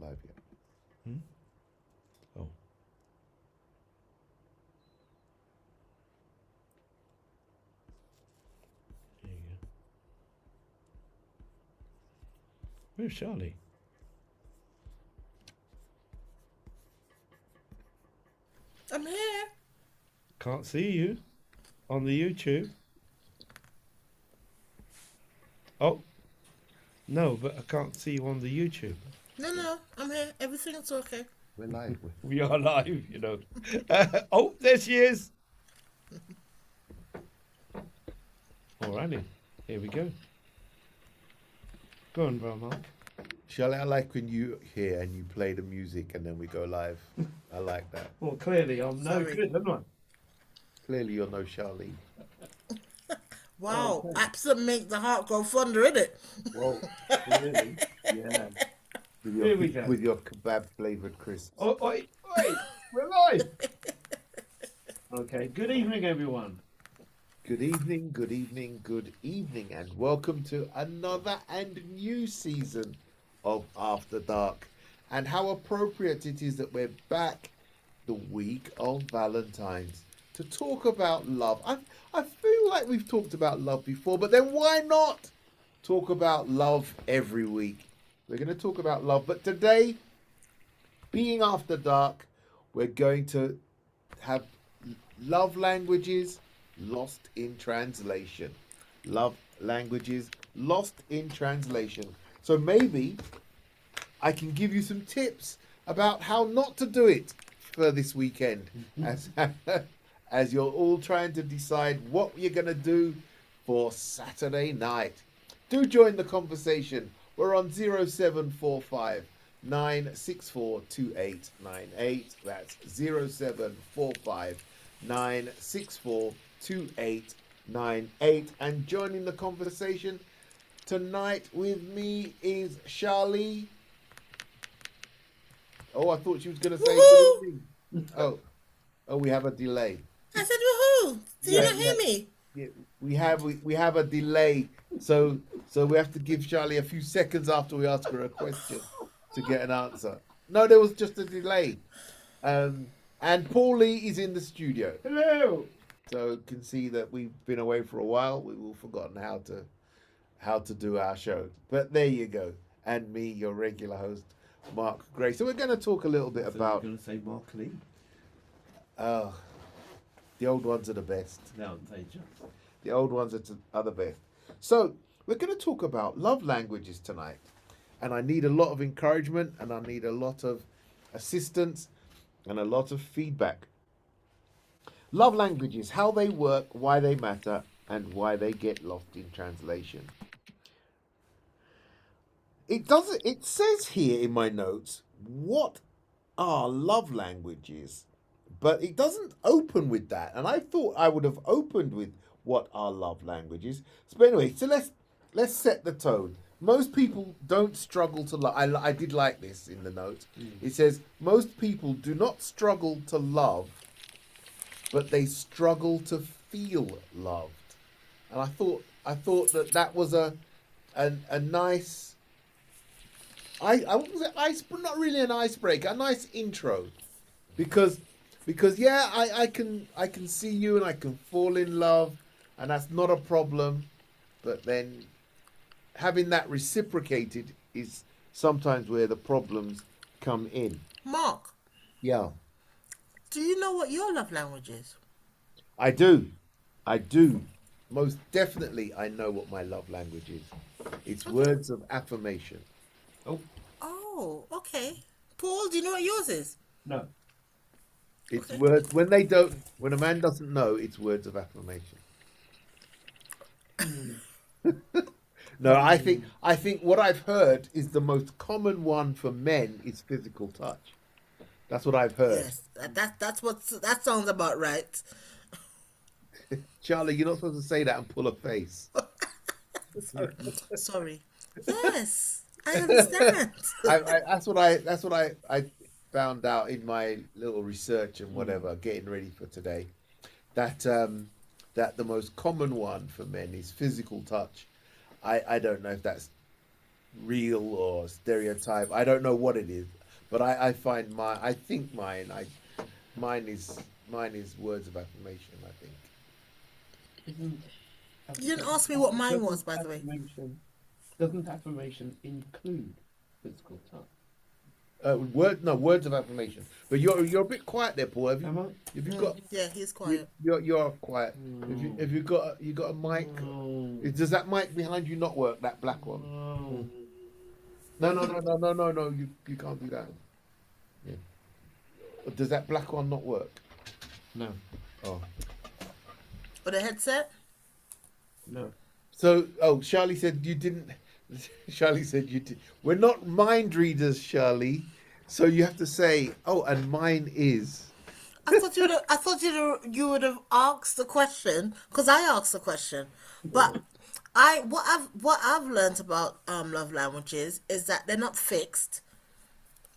live yet. Hmm? Oh. There you go. Where's Charlie? I'm here. Can't see you on the YouTube. Oh, no, but I can't see you on the YouTube. No, I'm here. Everything's okay. We're live. We are live, you know. Oh, there she is. Alrighty, here we go. Go on, Mark. Shirley, I like when you hear and you play the music and then we go live. I like that. Well, clearly I'm no Sorry. good, am I? Clearly, you're no Charlene. Wow, Okay. absent make the heart go fonder, innit? Well, Really? yeah. With Here we go. With your kebab flavored crisps. Oh, oi, we're live. Okay, good evening, everyone. Good evening, good evening, good evening, and welcome to another and new season of After Dark. And how appropriate it is that we're back the week of Valentine's to talk about love. I feel like we've talked about love before, but then why not talk about love every week? We're going to talk about love, but today, being After Dark, we're going to have love languages lost in translation. Love languages lost in translation. So maybe I can give you some tips about how not to do it for this weekend as you're all trying to decide what you're going to do for Saturday night. Do join the conversation. We're on 0745 964 2898. That's 0745 964 2898. And joining the conversation tonight with me is Charlie. Oh, I thought she was going to say Woohoo! good evening. Oh, we have a delay. I said woohoo! Do you Yeah, not hear me? Yeah, we have a delay, so we have to give Charlie a few seconds after we ask her a question to get an answer. No, there was just a delay. And Paulie is in the studio, Hello. so you can see that we've been away for a while. We've all forgotten how to do our show. But there you go. And me, your regular host, Mark Gray. So we're going to talk a little bit So about you're going to say Mark Lee? the old ones are the best. No, they just. The old ones are the best. So we're going to talk about love languages tonight. And I need a lot of encouragement and I need a lot of assistance and a lot of feedback. Love languages, how they work, why they matter, and why they get lost in translation. It says here in my notes, what are love languages? But it doesn't open with that. And I thought I would have opened with what are love languages. So anyway, so let's set the tone. Most people don't struggle to love. I did like this in the notes. It says most people do not struggle to love, but they struggle to feel loved. And I thought that was a nice. I was an ice, but not really an icebreaker. A nice intro, because yeah, I can see you and I can fall in love, and that's not a problem. But then having that reciprocated is sometimes where the problems come in. Mark, Yeah, do you know what your love language is? I do. I do. Most definitely, I know what my love language is. It's words of affirmation. Oh, Oh, okay. Paul, do you know what yours is? no. It's Okay. words when a man doesn't know, it's words of affirmation. No, I think what I've heard is the most common one for men is physical touch. That's what I've heard. Yes, that sounds about right. Charlie, you're not supposed to say that and pull a face. Sorry. Yes, I understand. That's what I found out in my little research and whatever, getting ready for today. That that the most common one for men is physical touch. I don't know if that's real or stereotype. I don't know what it is. but I find I think mine is words of affirmation. I think. Isn't You didn't ask me what mine was, by the way. Doesn't affirmation include physical touch? Words of affirmation. But you're a bit quiet there, Paul. Am I? Have you got Yeah, he's quiet. you're quiet. Have you got a mic? No. Does that mic behind you not work? That black one? No. No. You can't do that. Yeah. Does that black one not work? No. Oh. Or the headset? No. So, Charlie said you didn't. Charlie said you did. We're not mind readers, Charlie. So you have to say, "Oh, and mine is." I thought you would have asked the question because I asked the question. But what I've learned about love languages is that they're not fixed.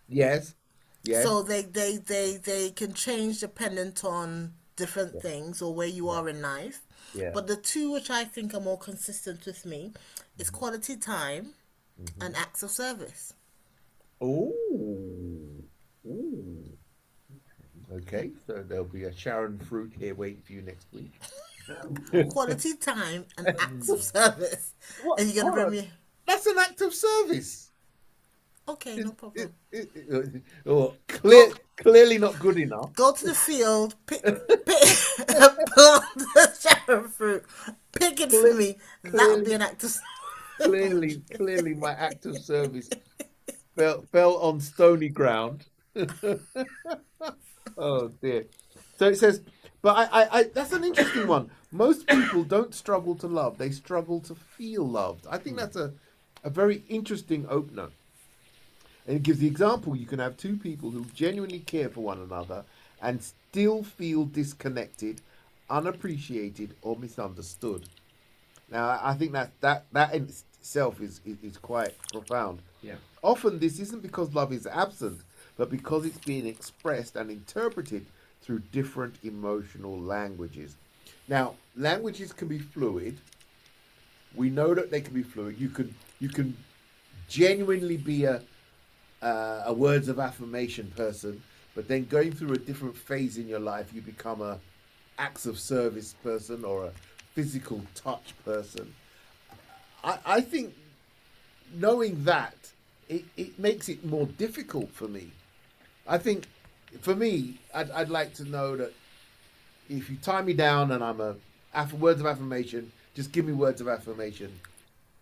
Yes. Yes. So they can change dependent on different things or where you are in life. Yeah. But the two which I think are more consistent with me is quality time and acts of service. Oh. Ooh. Okay, so there'll be a Sharon fruit here waiting for you next week. Quality time and acts of service. And you're gonna bring me That's an act of service. okay, no problem. Clearly not good enough. Go to the field, plant the Sharon fruit, pick it for me. That would be an act of Clearly, my act of service fell on stony ground. Oh dear. So it says, but I that's an interesting one. Most people don't struggle to love; they struggle to feel loved. I think that's a very interesting opener. And it gives the example: you can have two people who genuinely care for one another and still feel disconnected, unappreciated, or misunderstood. Now, I think that in itself is quite profound. Yeah. Often, this isn't because love is absent, but because it's being expressed and interpreted through different emotional languages. Now, languages can be fluid. We know that they can be fluid. You can genuinely be a words of affirmation person, but then going through a different phase in your life, you become a acts of service person or a physical touch person. I think knowing that it makes it more difficult for me. I think for me, I'd like to know that if you tie me down and I'm words of affirmation, just give me words of affirmation.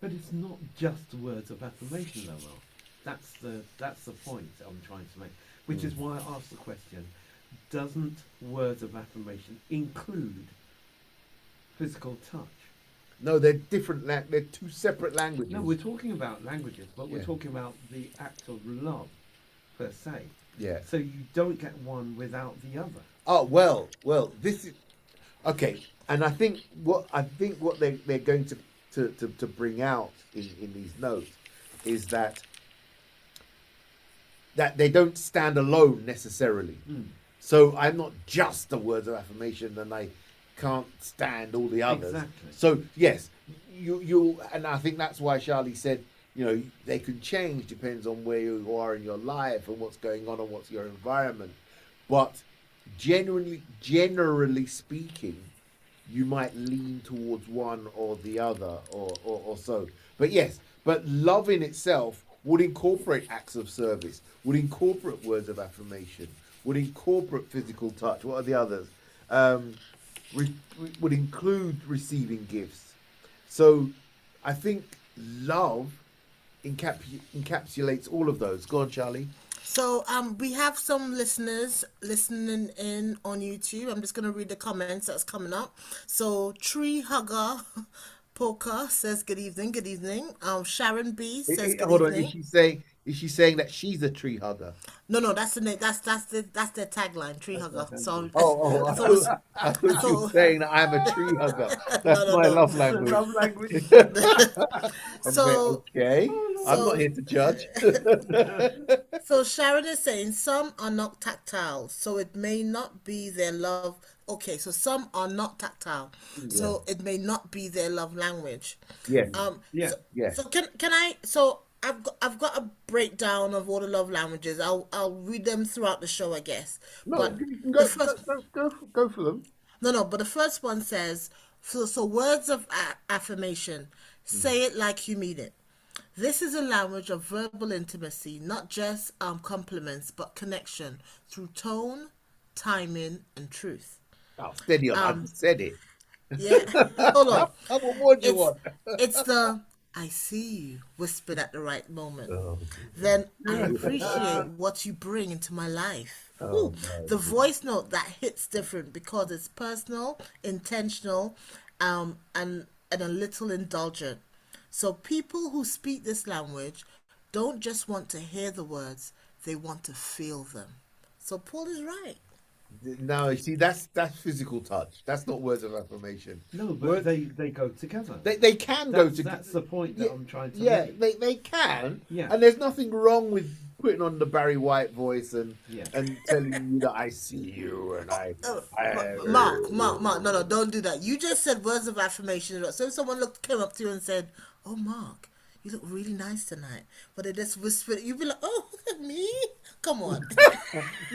But it's not just words of affirmation, though, Will. That's the point I'm trying to make. Which is why I asked the question: doesn't words of affirmation include physical touch? No, they're different. They're two separate languages. No, we're talking about languages, but we're Yeah. talking about the act of love per se. Yeah. So you don't get one without the other. Oh well. This is okay, and I think what they're going to bring out in these notes is that they don't stand alone necessarily. So I'm not just the words of affirmation, and I can't stand all the others. Exactly. So yes, you and I think that's why Charlie said, they can change depends on where you are in your life and what's going on and what's your environment. But generally speaking, you might lean towards one or the other or so. But yes, but love in itself would incorporate acts of service, would incorporate words of affirmation, would incorporate physical touch. What are the others? Would include receiving gifts. So I think love encapsulates all of those. Go on, Charlie. So we have some listeners listening in on YouTube. I'm just gonna read the comments that's coming up. So Tree Hugger Polka says good evening, good evening. Sharon B says good Hold on, evening. is she saying that she's a tree hugger? No, that's the name. That's their tagline, Tree Hugger. So I thought you were saying that I'm a tree hugger. That's No, my no. love language. Love language. So Okay, I'm not here to judge. So Sharon is saying some are not tactile, so it may not be their love. Okay, so some are not tactile, so it may not be their love language. Yes. Yeah. So, Yes. so can I? So I've got a breakdown of all the love languages. I'll read them throughout the show, I guess. No, But you can the go first go for them. no, but the first one says, so words of affirmation. Say it like you mean it. This is a language of verbal intimacy, not just compliments, but connection through tone, timing, and truth. Oh, steady on. I Um, just said it. yeah, hold on. What more do you It's want? it's the I see you whispered at the right moment. Oh, Then I appreciate what you bring into my life. oh Ooh, my the voice note that hits different because it's personal, intentional, and a little indulgent. So people who speak this language don't just want to hear the words; they want to feel them. So Paul is right. No, see, that's physical touch. That's not words of affirmation. No, but Word, they go together. they can go to. That's the point that Yeah, I'm trying to yeah, make. they can, Yeah. and there's nothing wrong with putting on the Barry White voice Yeah. and telling you that I see you and Oh, I Mark, no, don't do that. You just said words of affirmation. So if someone came up to you and said, "Oh, Mark, you look really nice tonight," but they just whispered, you'd be like, "Oh, look at me! Come on."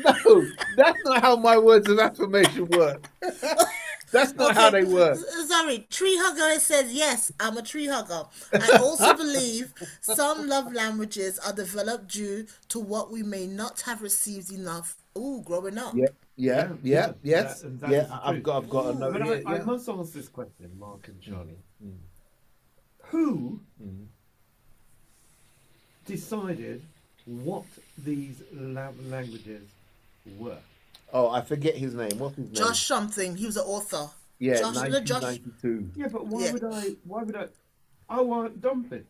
No, that's not how my words of affirmation work. That's not how Okay, they work. sorry. Tree hugger says yes. I'm a tree hugger. I also believe some love languages are developed due to what we may not have received enough. Ooh, growing up. Yeah, yeah, yeah, yes, That yeah. is the I've truth. got a note But here. I Yeah. must ask this question, Mark and Charlie. Mm, Who mm. decided what these love languages were? Oh, I forget his name. What's his name? Josh something. He was an author. Yeah, Josh, you know Josh. 1992. Yeah, but why Yeah. would I? Why would I? I want dumpling,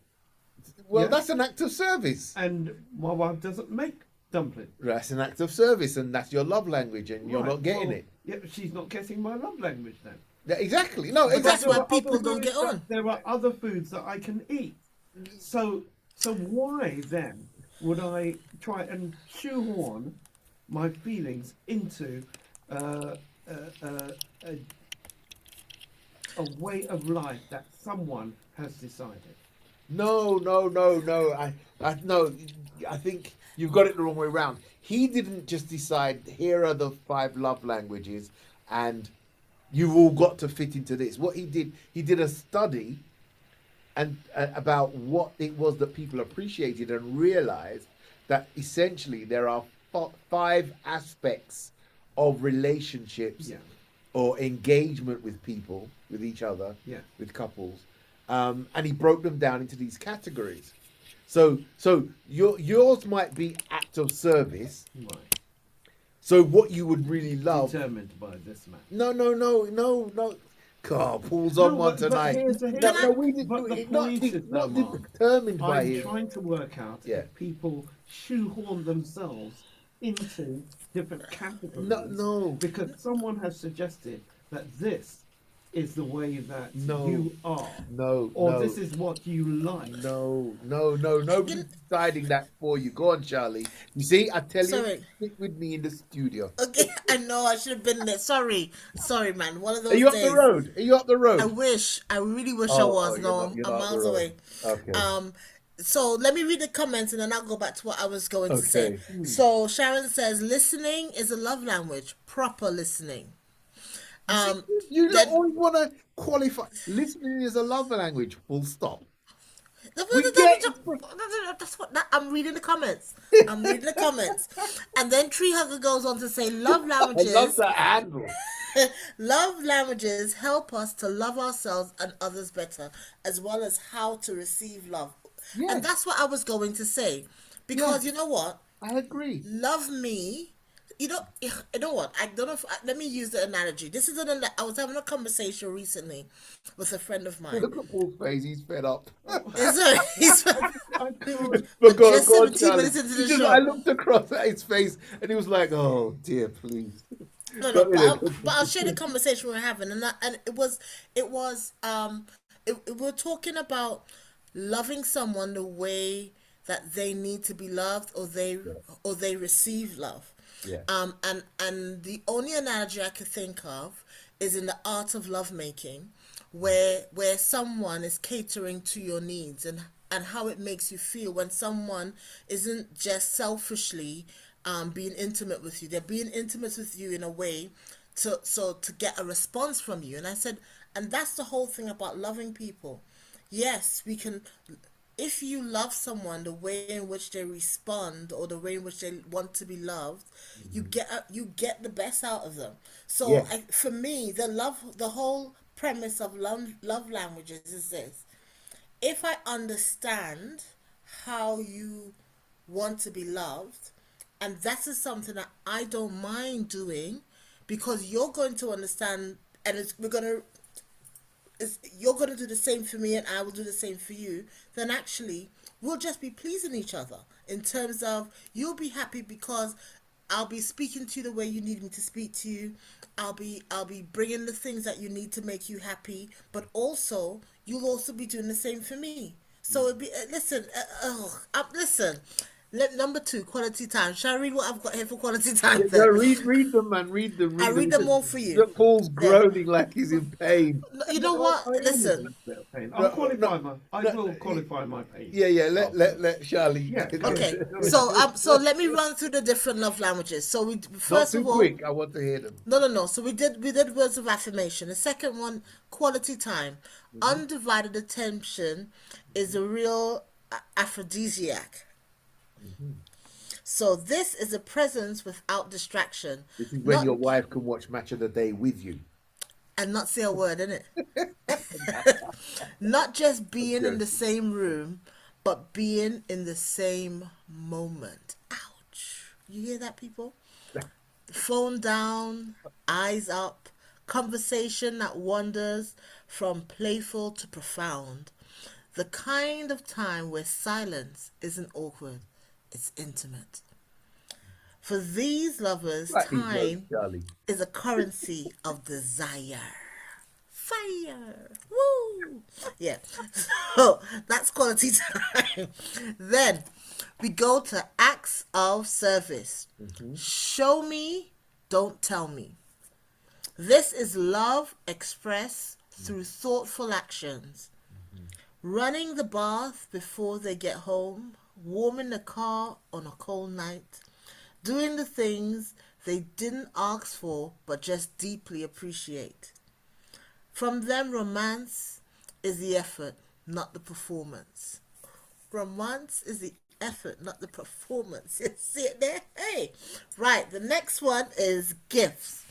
Well, Yeah. that's an act of service. and my wife doesn't make dumpling. That's an act of service, and that's your love language, and you're Right, not getting well, it. Yeah, but she's not getting my love language then. Yeah, exactly. No, But that's exactly. why There are people other don't get foods on. There are other foods that I can eat. So why then would I try and shoehorn my feelings into uh, uh, uh, a, a way of life that someone has decided? No, no, no, no. No. I think you've got it the wrong way around. He didn't just decide here are the 5 love languages, and you've all got to fit into this. What he did a study and about what it was that people appreciated, and realized that essentially there are 5 aspects of relationships Yeah, or engagement with people, with each other, yeah. with couples, and he broke them down into these categories. So yours might be act of service. Right. So what you would really love. Determined by this man. No. God, Paul's on No, one but tonight. here's No, we didn't. but the Not, point is, though, not Mark, determined by I'm him. trying to work out Yeah. if people shoehorn themselves into different categories. No. Because someone has suggested that this is the way that No. you are, No, or no. this is what you like. No. Nobody's deciding that for you. Go on, Charlie. You see, I tell you, Sorry. stick with me in the studio. Okay, I know I should have been there. Sorry, man. One of those Are you up days. the road? Are you up the road? I really wish I was. you're No, not- you're I'm not up the miles road. away. Okay. So let me read the comments and then I'll go back to what I was going to say. Okay. So Sharon says, listening is a love language. Proper listening. You then- don't always want to qualify. Listening is a love language. Full stop. That's get- I'm reading the comments. And then Tree Hugger goes on to say, love I languages. love that handle. Love languages help us to love ourselves and others better, as well as how to receive love. Yes. And that's what I was going to say. Because Yes. you know what? I agree. Love me. You know what? I don't know if let me use the analogy. This is I was having a conversation recently with a friend of mine. Look at Paul's face. He's fed up. He's I feel But go on, just go on, 17 Charlie. minutes into the He just- show. I looked across at his face and he was like, "Oh dear, please." No, Go ahead. but I'll share the conversation we were having, and it was we're talking about loving someone the way that they need to be loved, or they receive love. Yeah. And the only analogy I could think of is in the art of lovemaking, where someone is catering to your needs, and how it makes you feel when someone isn't just selfishly being intimate with you. They're being intimate with you in a way to get a response from you. And I said, and that's the whole thing about loving people. Yes, we can. If you love someone, the way in which they respond or the way in which they want to be loved, you get the best out of them. So Yes. for me, the whole premise of love languages is this: if I understand how you want to be loved, and that is something that I don't mind doing, because you're going to understand, and you're going to do the same for me and I will do the same for you, then actually we'll just be pleasing each other in terms of you'll be happy because I'll be speaking to you the way you need me to speak to you. I'll be bringing the things that you need to make you happy, but also you'll also be doing the same for me. So it'd be listen. Number 2, quality time. Shall I read what I've got here for quality time Yeah, no, then? read them, man. Read them. I'll Read read them. them all for you. Look, Paul's Yeah. groaning like he's in pain. You know No, what? I am in a Listen. bit of pain. No, I'll qualify no, I no, will qualify my pain. Yeah, yeah. Let afterwards. let Charlie. Yeah, Okay, Go so let me run through the different love languages. So we Not first too of all, quick. I want to hear them. no. So we did words of affirmation. The second one, quality time, undivided attention, is a real aphrodisiac. So this is a presence without distraction, This is when not your wife can watch Match of the Day with you. and not say a word in it. Not just being in the joking. same room, but being in the same moment. Ouch! You hear that, people? Phone down, eyes up, conversation that wanders from playful to profound. The kind of time where silence isn't awkward, it's intimate. For these lovers, Like these words, time Charlie. is a currency of desire. Fire! Woo! Yeah. So that's quality time. Then we go to acts of service. Show me, don't tell me. This is love expressed through thoughtful actions. Running the bath before they get home, warming the car on a cold night, doing the things they didn't ask for but just deeply appreciate. From them, romance is the effort, not the performance. Romance is the effort, not the performance. You see it there? Hey! Right, the next one is gifts.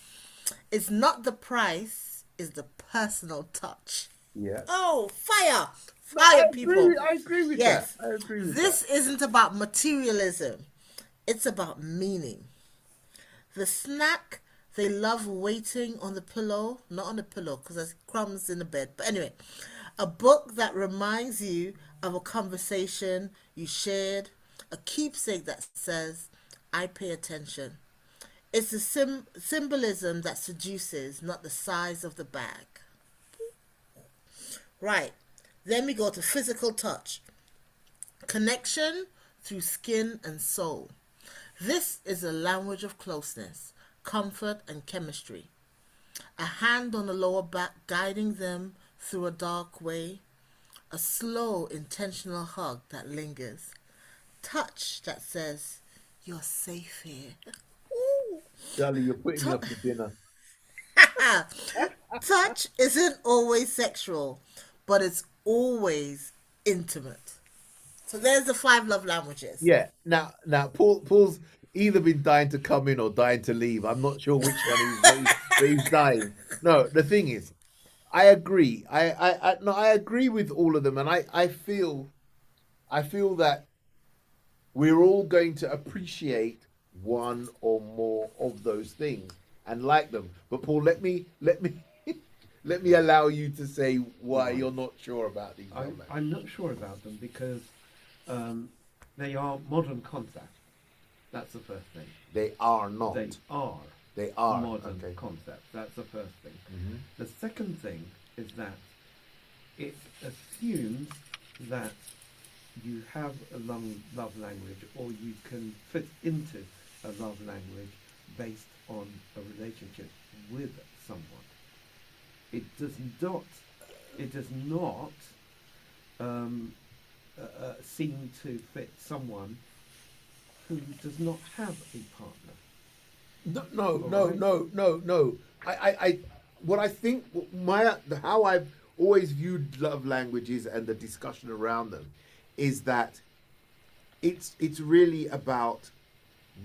It's not the price, it's the personal touch. Yeah. Oh, fire! I Fire, agree. people. I agree with Yes. that. I agree with This that. isn't about materialism, it's about meaning. The snack they love waiting on the pillow, not on the pillow because there's crumbs in the bed. But anyway, a book that reminds you of a conversation you shared, a keepsake that says, I pay attention. It's the symbolism that seduces, not the size of the bag. Right. Then we go to physical touch. Connection through skin and soul. This is a language of closeness, comfort, and chemistry. A hand on the lower back guiding them through a dark way. A slow, intentional hug that lingers. Touch that says, you're safe here. Ooh. Charlie, you're putting me up to dinner. Touch isn't always sexual, but it's always intimate. So there's the 5 love languages. Yeah. Now, Paul's either been dying to come in or dying to leave. I'm not sure which one but he's dying. No, the thing is, I agree. I agree with all of them, and I feel that we're all going to appreciate one or more of those things and like them. But Paul, let me let me allow you to say why you're not sure about these. I'm not sure about them because they are modern concepts. That's the first thing. They are not. They They are. modern Okay. concepts. That's the first thing. Mhm. The second thing is that it assumes that you have a love language or you can fit into a love language based on a relationship with someone. It does not seem to fit someone who does not have a partner. No. What I think, how I've always viewed love languages and the discussion around them, is that it's really about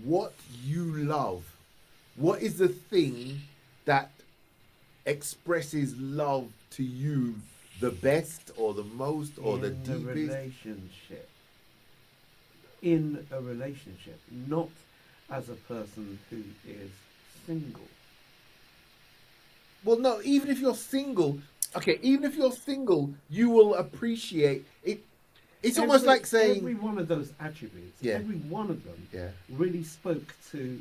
what you love. What is the thing that expresses love to you the best or the most or the deepest? In a relationship, not as a person who is single. Well, no, even if you're single, okay, even if you're single, you will appreciate it. It's almost like saying every one of those attributes, Yeah. every one of them Yeah. really spoke to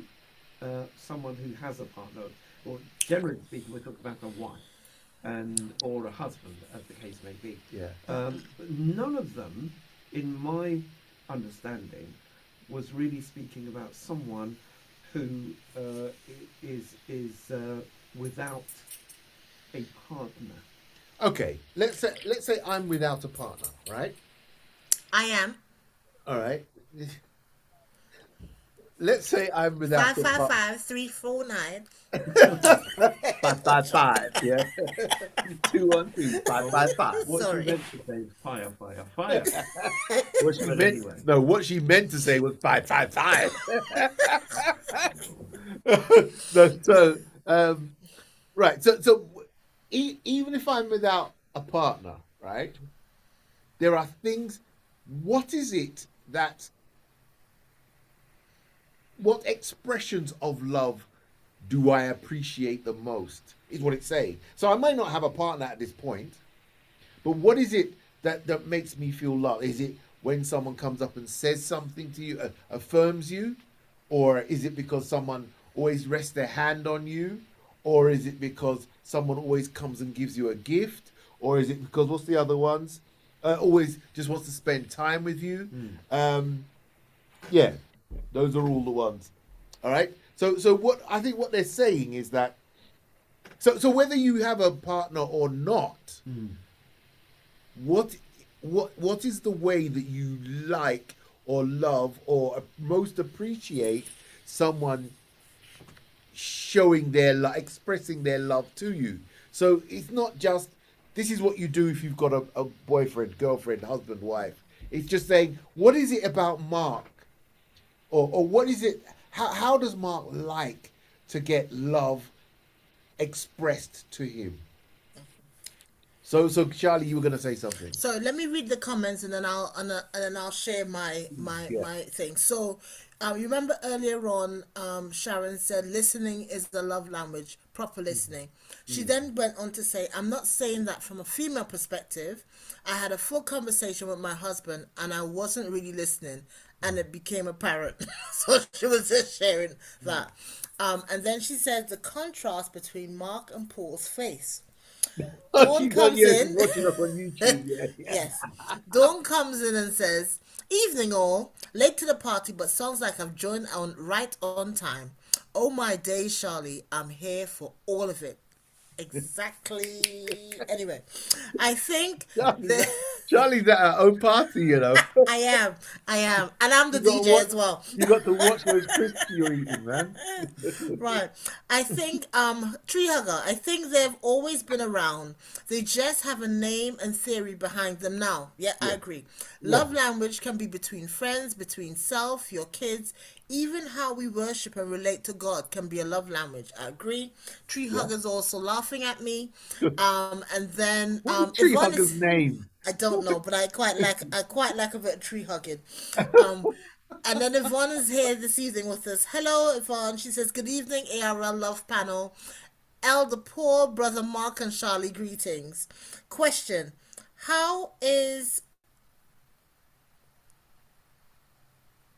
someone who has a partner, or generally speaking, we're talking about a wife or a husband, as the case may be. Yeah. But none of them, in my understanding, was really speaking about someone who is without a partner. Okay, let's say I'm without a partner, right? I am. All right. Let's say I'm without a partner. 555-349. 555, yeah. 212, 555. What Sorry. she meant to say is fire, fire, fire. What she But meant, anyway. no, what she meant to say was 555. Right. So even if I'm without a partner, right? There are things. What is it that? What expressions of love do I appreciate the most? Is what it's saying. So I might not have a partner at this point, but what is it that makes me feel love? Is it when someone comes up and says something to you, affirms you? Or is it because someone always rests their hand on you? Or is it because someone always comes and gives you a gift? Or is it because, what's the other ones? Always just wants to spend time with you? Yeah, those are all the ones. All right? So what I think what they're saying is that, so whether you have a partner or not, what is the way that you like or love or most appreciate someone showing their love, expressing their love to you? So it's not just this is what you do if you've got a boyfriend, girlfriend, husband, wife. It's just saying, what is it about Mark, or what is it? How does Mark like to get love expressed to him? So Charlie, you were going to say something. So let me read the comments and then I'll share my thing. So you remember earlier on, Sharon said listening is the love language, proper listening. She then went on to say, I'm not saying that from a female perspective. I had a full conversation with my husband and I wasn't really listening and it became apparent. So she was just sharing that. And then she said the contrast between Mark and Paul's face. Dawn comes in. Watching us on YouTube, yeah. Yes. Dawn comes in and says, evening all, late to the party, but sounds like I've joined on right on time. Oh my days, Charlie, I'm here for all of it. Exactly. Anyway, I think Charlie's at her own party, you know. I am, and I'm the You gotta DJ watch- as well. You got to watch those crisps you're eating, man. Right. I think Tree Hugger, I think they've always been around. They just have a name and theory behind them now. Yeah, I agree. Love language can be between friends, between self, your kids, even how we worship and relate to God can be a love language. I agree. Tree Hugger's also laughing at me. And then What's Tree Yvonne Hugger's is, name? I don't know, but I quite like a bit of tree hugging. And then Yvonne is here this evening with us. Hello, Yvonne. She says, good evening, ARL Love Panel. Elder Paul, Brother Mark, and Charlie, greetings. Question, how is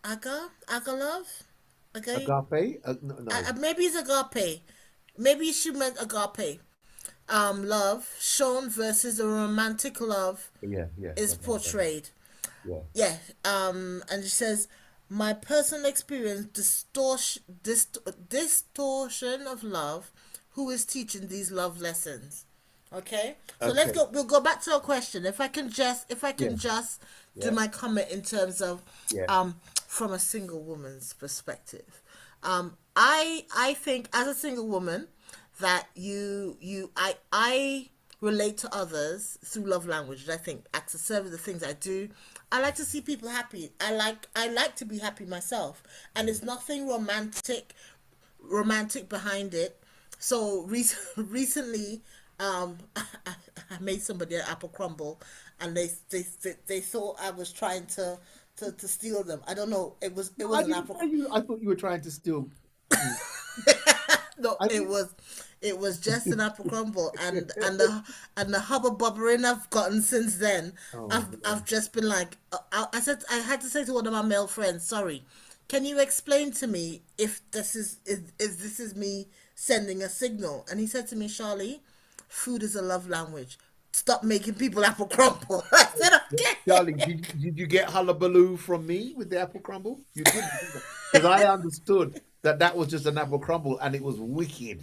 Aga love? Okay. Agape? No. Maybe it's agape. Maybe she meant agape. Love shown versus a romantic love Yeah. is portrayed. Yeah. Yeah. And she says, my personal experience distortion of love. Who is teaching these love lessons? Okay, so let's Okay. go. We'll go back to a question. If I can just, do Yeah. my comment in terms of, Yeah. from a single woman's perspective. I think as a single woman that I relate to others through love language. I think acts of service, the things I do. I like to see people happy. I like to be happy myself, and there's nothing romantic behind it. So recently, I made somebody an apple crumble, and they thought I was trying to steal them. I don't know. It was I an didn't apple. know you. I thought you were trying to steal. No, I it didn't. was just an apple crumble, and the hubba bubbering I've gotten since then. Oh, I've just been like, I said I had to say to one of my male friends, sorry, can you explain to me if this is me sending a signal? And he said to me, Charlie, food is a love language. Stop making people apple crumble. I said, okay. Darling, did you get hullabaloo from me with the apple crumble? You didn't, because I understood that was just an apple crumble and it was wicked.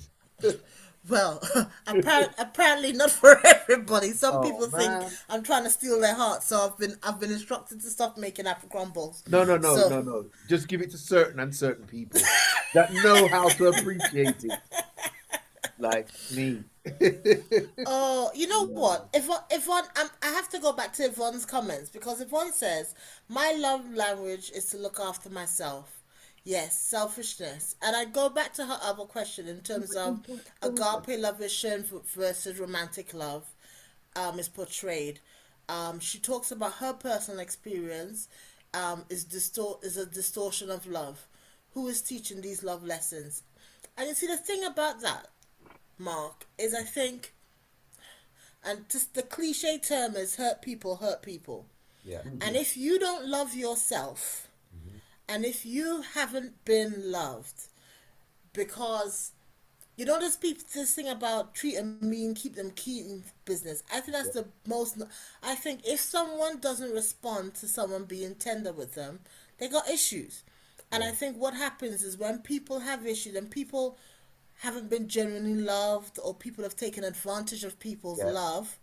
Well, apparently not for everybody. Some Oh people think man. I'm trying to steal their heart, so I've been instructed to stop making apple crumbles. No, no, no, So, no, no. Just give it to certain and certain people that know how to appreciate it, like me. oh, you know what? If Yvonne, I have to go back to Yvonne's comments because Yvonne says my love language is to look after myself. Yes, selfishness. And I go back to her other question in terms of agape love is shown versus romantic love is portrayed. She talks about her personal experience is a distortion of love. Who is teaching these love lessons? And you see the thing about that, Mark, is I think, and just the cliche term is hurt people hurt people. Yeah. And if you don't love yourself, and if you haven't been loved, because you know this thing about treat them mean, keep them keen business. I think that's the most. I think if someone doesn't respond to someone being tender with them, they got issues. And I think what happens is when people have issues and people haven't been genuinely loved or people have taken advantage of people's Yeah. love,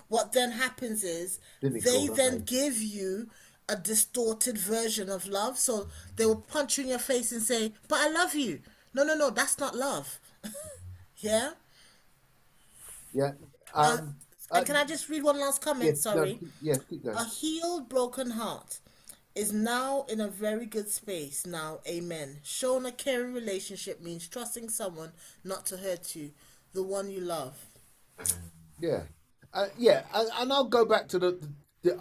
what then happens is Cynical, they don't then they? give you a distorted version of love. So they will punch you in your face and say, but I love you. No, no, no, that's not love. Yeah? Yeah. Uh, Um. and can I just read one last comment? Yes. No, Sorry. yes. Keep going. A healed, broken heart is now in a very good space now. Amen. Showing a caring relationship means trusting someone not to hurt you, the one you love. Yeah, yeah, and I'll go back to the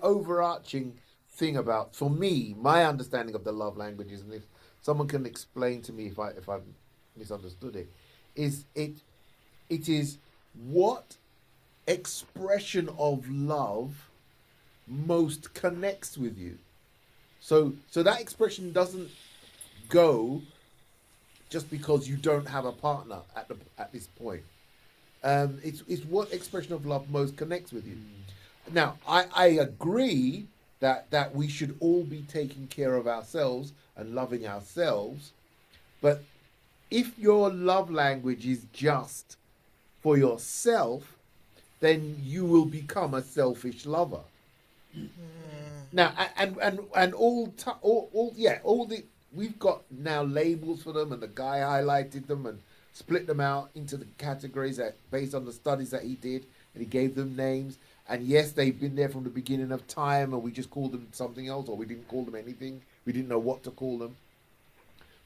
overarching thing about, for me, my understanding of the love languages, and if someone can explain to me if I've misunderstood it, is it is what expression of love most connects with you. So that expression doesn't go just because you don't have a partner at this point. It's what expression of love most connects with you. Now, I agree that we should all be taking care of ourselves and loving ourselves, but if your love language is just for yourself, then you will become a selfish lover. Now, and all the we've got now labels for them, and the guy highlighted them and split them out into the categories that based on the studies that he did, and he gave them names. And yes, they've been there from the beginning of time, and we just called them something else, or we didn't call them anything. We didn't know what to call them.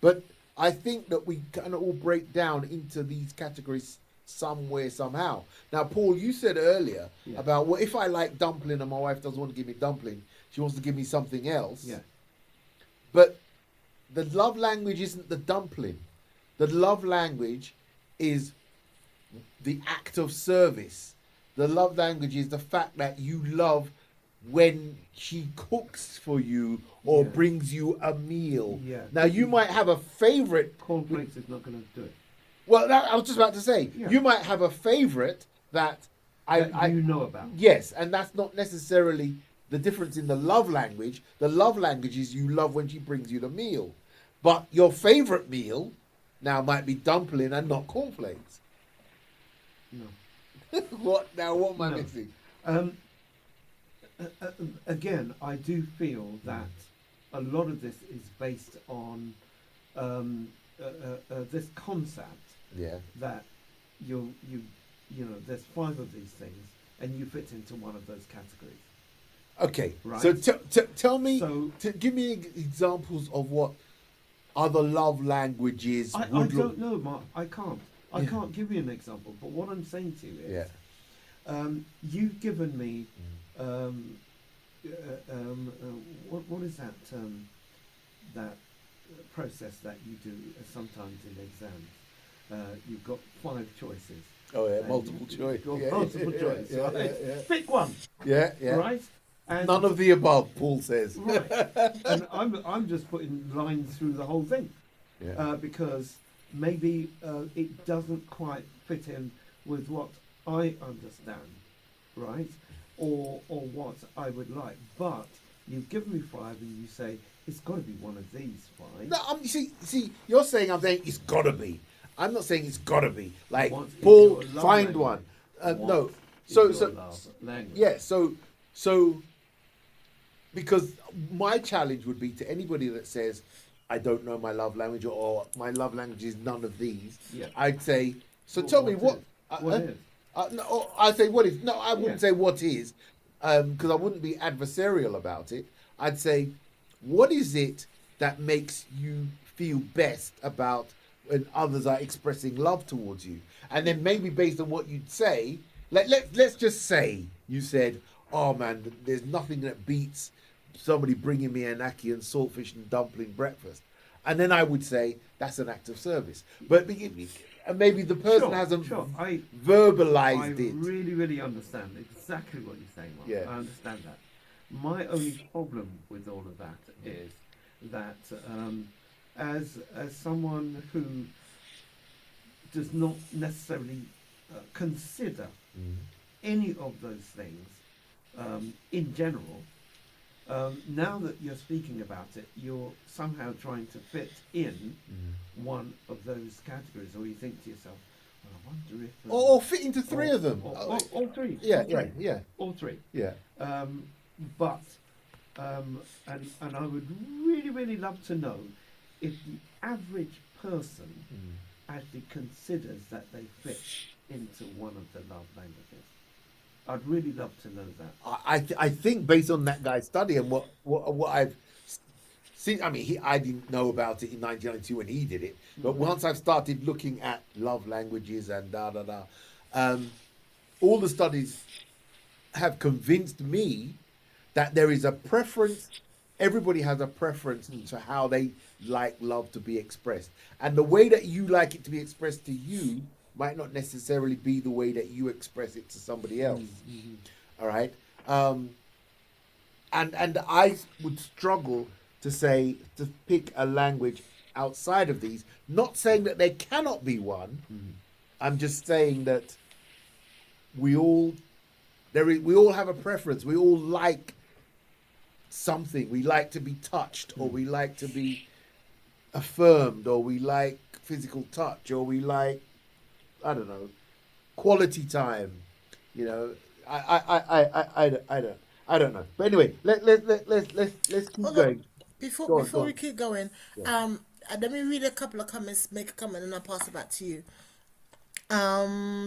But I think that we kind of all break down into these categories somewhere, somehow. Now, Paul, you said earlier Yeah. about, well, if I like dumpling and my wife doesn't want to give me dumpling, she wants to give me something else. Yeah. But the love language isn't the dumpling. The love language is the act of service. The love language is the fact that you love when she cooks for you or Yeah. brings you a meal. Yeah. Now, you might have a favorite. Cornflakes is not going to do it. Well, I was just about to say, Yeah. you might have a favorite that That you know about. yes, and that's not necessarily the difference in the love language. The love language is you love when she brings you the meal. But your favorite meal now might be dumpling and not cornflakes. No. What now? What am I No. missing? Again, I do feel that a lot of this is based on this concept Yeah. that you know there's 5 of these things and you fit into one of those categories. Okay. Right. So tell me, So give me examples of what other love languages I would look. don't know, Mark. I can't. I Yeah. can't give you an example. But what I'm saying to you is, Yeah. you've given me what is that that process that you do sometimes in exams? You've got 5 choices. Oh yeah, and multiple choice. you've got Yeah, multiple yeah, choice. yeah, Right? yeah, Pick one. yeah, yeah. Right. And None of the above, Paul says. right. And I'm just putting lines through the whole thing. Yeah. Because maybe it doesn't quite fit in with what I understand, right? Or what I would like. But you've given me 5 and you say, it's got to be one of these 5. No, see, you're saying I'm saying it's gotta be. I'm not saying it's gotta be. Like What is Paul, your love find language? one. What No, is so your love language? yeah, so because my challenge would be to anybody that says I don't know my love language or my love language is none of these. Yeah. I'd say so. Well, tell me what what. is? No, I say what is. No, I wouldn't Yeah. say what is, because I wouldn't be adversarial about it. I'd say, what is it that makes you feel best about when others are expressing love towards you? And then maybe based on what you'd say, let's just say you said, "Oh man, there's nothing that beats somebody bringing me an ackee and saltfish and dumpling breakfast," and then I would say that's an act of service. But and maybe the person hasn't Sure. I verbalized it. really understand exactly what you're saying, Mark. Yeah. I understand that. My only problem with all of that is that as someone who does not necessarily consider any of those things in general, now that you're speaking about it, you're somehow trying to fit in one of those categories, or you think to yourself, well, I wonder if... Or fit into 3 of them. All 3. Yeah, all three, yeah. All 3. Yeah. But, and I would really love to know if the average person actually considers that they fit into one of the love languages. I'd really love to know that. I think based on that guy's study and what I've seen, I mean, I didn't know about it in 1992 when he did it, but once I've started looking at love languages and all the studies have convinced me that there is a preference. Everybody has a preference to how they like love to be expressed, and the way that you like it to be expressed to you might not necessarily be the way that you express it to somebody else. All right. And I would struggle to pick a language outside of these. Not saying that there cannot be one. I'm just saying that we all have a preference. We all like something. We like to be touched, or we like to be affirmed, or we like physical touch, or we like, I don't know, quality time. You know, I don't know. But anyway, let's keep Hold going. on. Before Go on, before go we on. keep going, let me read a couple of comments, make a comment, and I'll pass it back to you.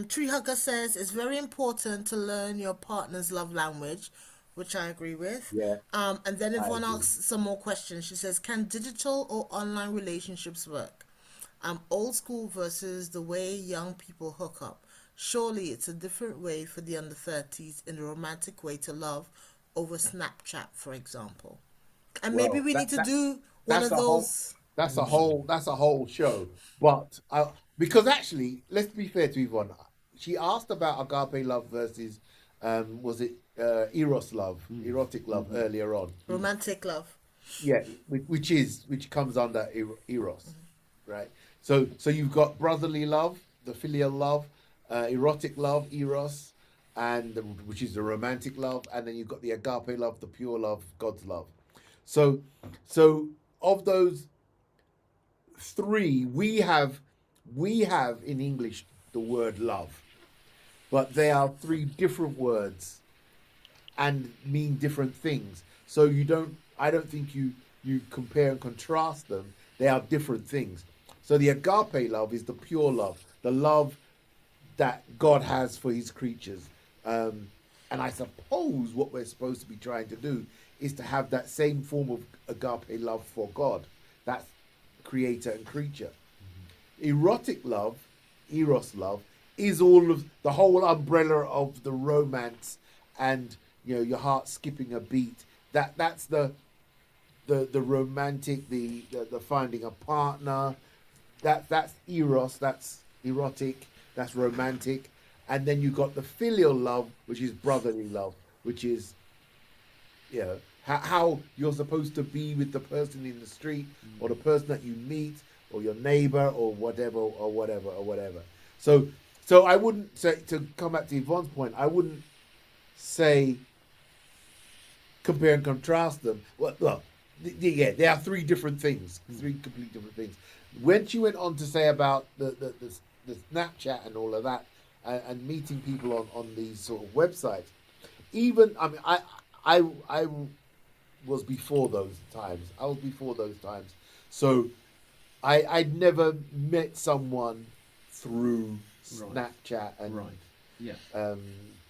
Tree Hugger says it's very important to learn your partner's love language, which I agree with. Yeah. And then everyone agree. asks some more questions. She says, can digital or online relationships work? Old school versus the way young people hook up. Surely it's a different way for the under 30s in a romantic way to love over Snapchat, for example. And maybe Well, we need to do one of that's a whole- those. That's a whole show. But because actually, let's be fair to Yvonne. She asked about agape love versus was it eros love, erotic love earlier on. Romantic love. Yeah, which comes under eros, right? So you've got brotherly love, the filial love, erotic love, eros, and which is the romantic love, and then you've got the agape love, the pure love, God's love. So of those 3, we have in English the word love. but they are three different words and mean different things. So I don't think you compare and contrast them. They are different things. So the agape love is the pure love, the love that God has for his creatures. And I suppose what we're supposed to be trying to do is to have that same form of agape love for God. That's creator and creature. Erotic love, eros love, is the whole umbrella of the romance and your heart skipping a beat. That's the romantic, the finding a partner. That's eros, that's erotic, that's romantic. And then you got the filial love, which is brotherly love, which is how you're supposed to be with the person in the street or the person that you meet or your neighbor or whatever. So I wouldn't say, to come back to Yvonne's point, I wouldn't say compare and contrast them. Well, they are three different things, three completely different things. When she went on to say about the Snapchat and all of that, and meeting people on these sort of websites, even I was before those times. So I'd never met someone through Snapchat and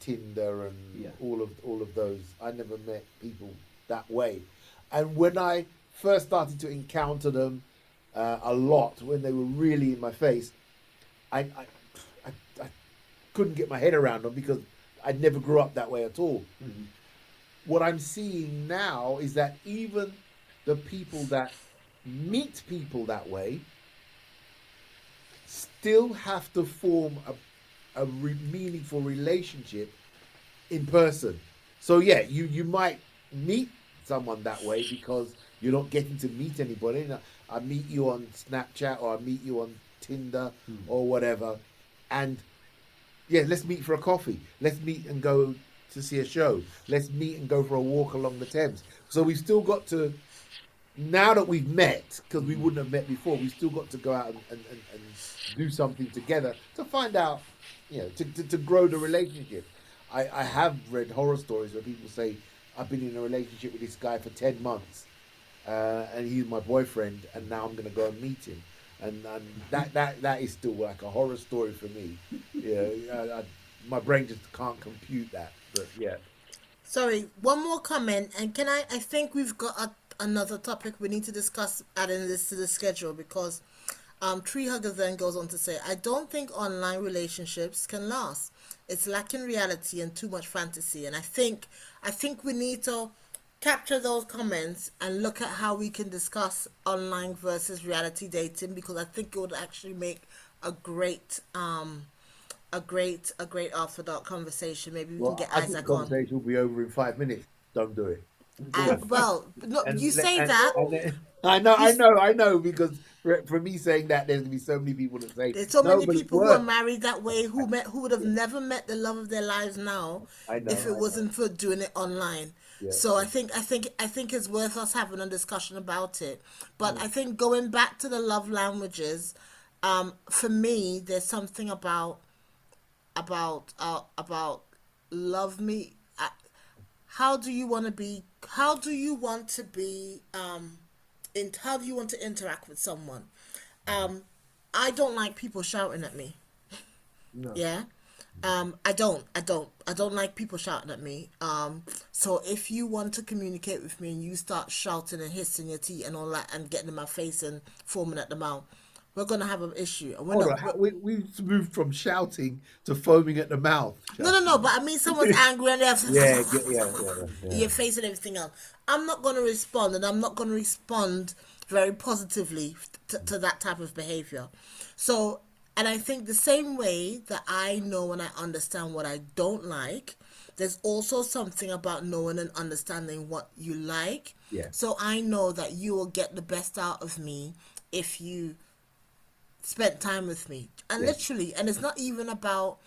Tinder and all of those. I never met people that way. And when I first started to encounter them a lot, when they were really in my face, I couldn't get my head around them because I never grew up that way at all. Mm-hmm. What I'm seeing now is that even the people that meet people that way still have to form a meaningful relationship in person. So yeah, you might meet someone that way because you're not getting to meet anybody. I meet you on Snapchat or I meet you on Tinder or whatever, and yeah, let's meet for a coffee. Let's meet and go to see a show. Let's meet and go for a walk along the Thames. So we've still got to, now that we've met, because we wouldn't have met before, we've still got to go out and do something together to find out, to grow the relationship. I have read horror stories where people say, I've been in a relationship with this guy for 10 months and he's my boyfriend and now I'm going to go and meet him. And that is still like a horror story for me. My brain just can't compute that. But yeah. Sorry, one more comment, and I think we've got another topic we need to discuss, adding this to the schedule, because Tree Hugger then goes on to say, I don't think online relationships can last. It's lacking reality and too much fantasy. And I think we need to capture those comments and look at how we can discuss online versus reality dating, because I think it would actually make a great After Dark conversation. Maybe we can get Isaac on. The conversation will be over in 5 minutes. Don't do it. Well, no, you say that. I know, because for me saying that, there's gonna be so many people that say there's so many people who are married that way who would have never met the love of their lives now if it wasn't for doing it online. Yeah. So I think it's worth us having a discussion about it. But I think going back to the love languages, for me, there's something about love me. How do you want to be? How do you want to interact with someone? I don't like people shouting at me. No. Yeah. I don't like people shouting at me. So if you want to communicate with me and you start shouting and hissing your teeth and all that and getting in my face and foaming at the mouth, we're gonna have an issue. We've moved from shouting to foaming at the mouth. No. But I mean, someone's angry and they're yeah. your face and everything else. I'm not gonna respond, and I'm not gonna respond very positively to that type of behavior. So, and I think the same way that I know and I understand what I don't like, there's also something about knowing and understanding what you like. Yeah. So I know that you will get the best out of me if you spent time with me. And literally, and it's not even about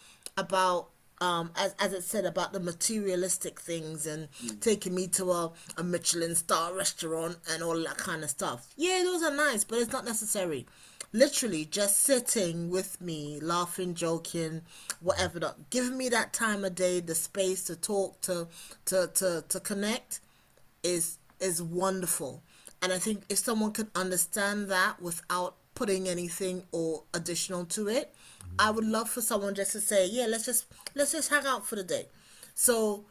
as it said about the materialistic things and taking me to a Michelin star restaurant and all that kind of stuff. Yeah, those are nice, but it's not necessary. Literally, just sitting with me, laughing, joking, whatever. Giving me that time of day, the space to talk, to connect, is wonderful. And I think if someone could understand that without putting anything or additional to it, I would love for someone just to say, yeah, let's just hang out for the day. So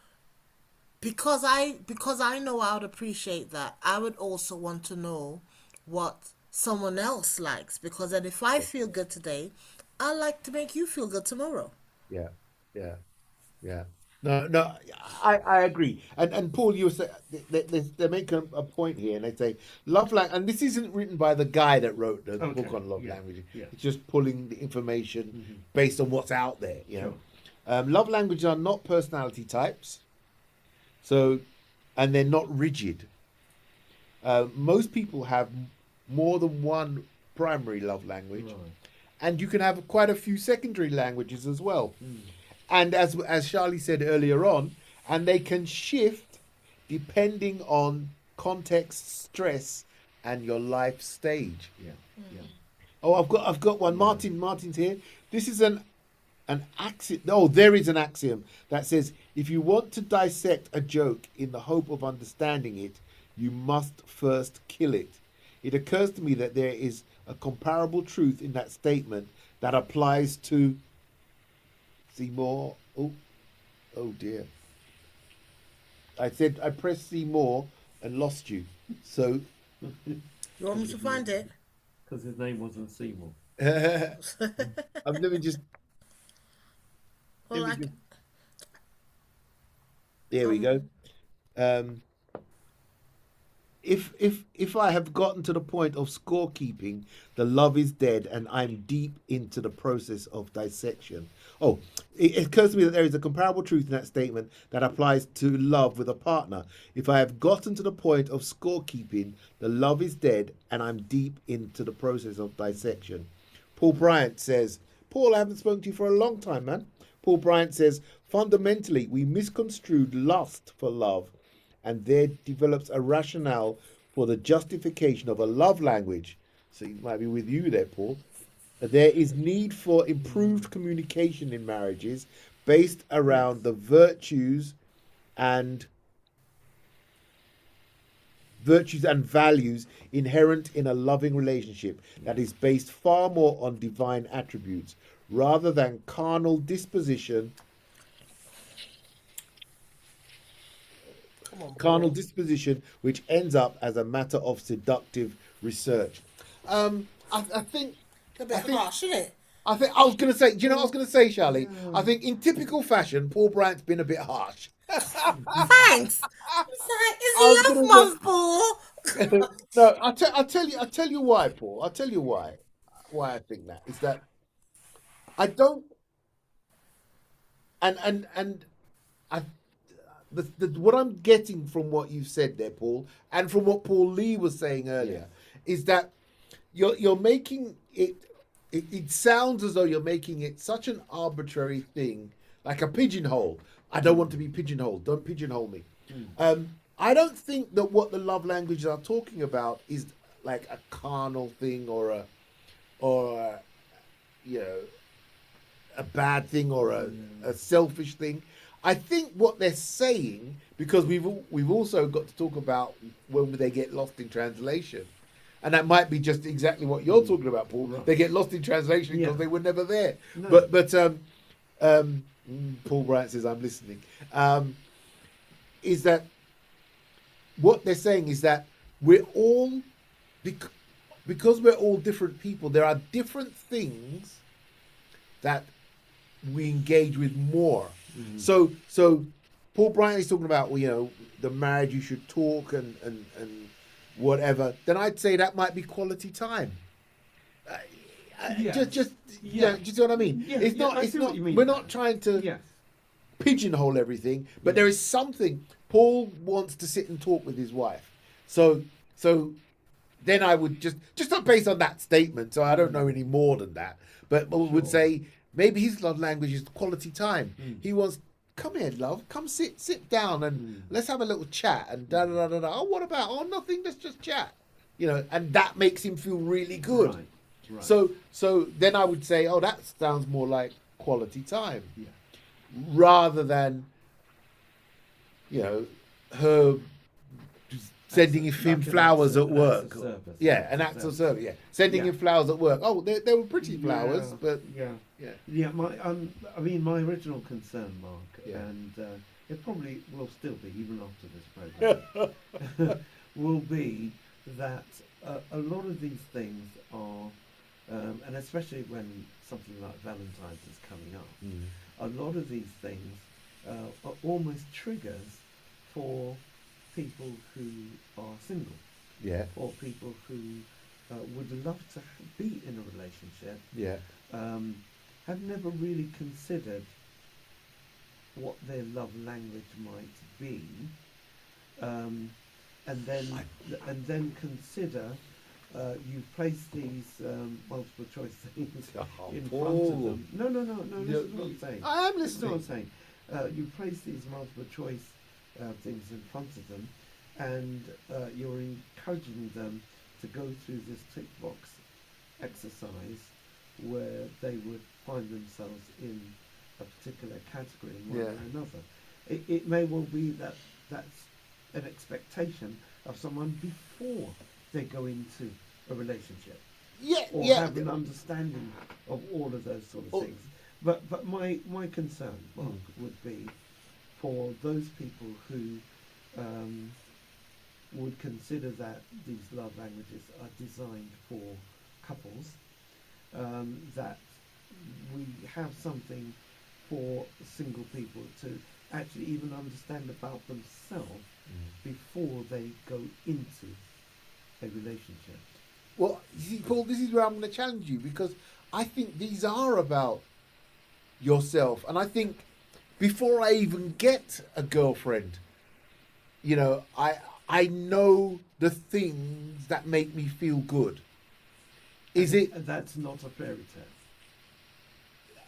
because I know I would appreciate that, I would also want to know what someone else likes, because then if I feel good today, I like to make you feel good tomorrow. Yeah, yeah, yeah. No, no, I agree. And Paul, you were saying they make a point here, and they say love language, and this isn't written by the guy that wrote the Okay. book on love Yeah. language. Yeah. It's just pulling the information based on what's out there. You know, Sure. love languages are not personality types, so, and they're not rigid. Most people have more than one primary love language, Right. and you can have quite a few secondary languages as well. And as Charlie said earlier on, and they can shift depending on context, stress, and your life stage. Yeah. Yeah. Oh, I've got one. Martin's here. This is an axiom. Oh, there is an axiom that says if you want to dissect a joke in the hope of understanding it, you must first kill it. It occurs to me that there is a comparable truth in that statement that applies to Seymour. Oh dear. I said I pressed Seymour and lost you. So You want me to find it? Because his name wasn't Seymour. I'm let me just Well, let I, me just there we go. Um, if I have gotten to the point of scorekeeping, the love is dead, and I'm deep into the process of dissection. Oh, it occurs to me that there is a comparable truth in that statement that applies to love with a partner. If I have gotten to the point of scorekeeping, the love is dead, and I'm deep into the process of dissection. Paul Bryant says, Paul, I haven't spoken to you for a long time, man. Paul Bryant says, fundamentally, we misconstrued lust for love, and there develops a rationale for the justification of a love language. So it might be with you there, Paul. There is need for improved communication in marriages based around the and virtues and values inherent in a loving relationship that is based far more on divine attributes rather than carnal disposition. come on, Carnal Paul. disposition, which ends up as a matter of seductive research. I think A bit harsh, isn't it? I was going to say, do you know what I was going to say, Charlie? I think in typical fashion, Paul Bryant's been a bit harsh. Thanks. was It's a gonna love month, Paul. No, I'll tell you why, Paul. I'll tell you why I think that is that I don't, and I, what I'm getting from what you said there, Paul, and from what Paul Lee was saying earlier, is that you're making it. It sounds as though you're making it such an arbitrary thing, like a pigeonhole. I don't want to be pigeonholed. Don't pigeonhole me. I don't think that what the love languages are talking about is like a carnal thing or a you know a bad thing or a selfish thing. I think what they're saying, because we've also got to talk about when they get lost in translation. And that might be just exactly what you're talking about, Paul. Right. They get lost in translation because Yeah. they were never there. No. But Paul Bryant says I'm listening. Is that what they're saying? Is that we're all because we're all different people. There are different things that we engage with more. So Paul Bryant is talking about the marriage. You should talk and whatever, then I'd say that might be quality time. Yeah. Just Yeah. do you see what I mean? Yeah, It's yeah, not. I It's see not. what you mean. We're not trying to Yes. pigeonhole everything, but there is something. Paul wants to sit and talk with his wife, so then I would just not based on that statement. So I don't know any more than that, but would say maybe his love language is quality time. Mm. He wants, come here, love, come sit down and let's have a little chat and da da da da. Da. Oh, what about? Oh, nothing. Let's just chat. You know, and that makes him feel really good. Right. So then I would say, oh, that sounds more like quality time, Yeah. rather than, you know, her sending him Like an flowers acts at of work. service. Yeah, an act of service. Yeah, sending Yeah. him flowers at work. Oh, they were pretty flowers, Yeah, but yeah. yeah, Yeah, I mean, my original concern, Mark, Yeah. and it probably will still be, even after this program, will be that a lot of these things are, and especially when something like Valentine's is coming up, a lot of these things are almost triggers for people who are single, yeah, or people who would love to be in a relationship, yeah, have never really considered what their love language might be, and then consider you place these multiple choice things Oh, in front Paul. of them. No. This is what I'm saying. I am This is what I'm listening. saying. You place these multiple choice things in front of them, and you're encouraging them to go through this tick box exercise where they would find themselves in a particular category in one Yeah. way or another. It may well be that that's an expectation of someone before they go into a relationship, Yeah, or yeah. have an understanding of all of those sort of Oh. things. But my concern, Mark, would be for those people who would consider that these love languages are designed for couples, that we have something for single people to actually even understand about themselves before they go into a relationship. Well, you see, Paul, this is where I'm going to challenge you, because I think these are about yourself. And I think before I even get a girlfriend, you know, I know the things that make me feel good. Is it? And that's not a fairy tale.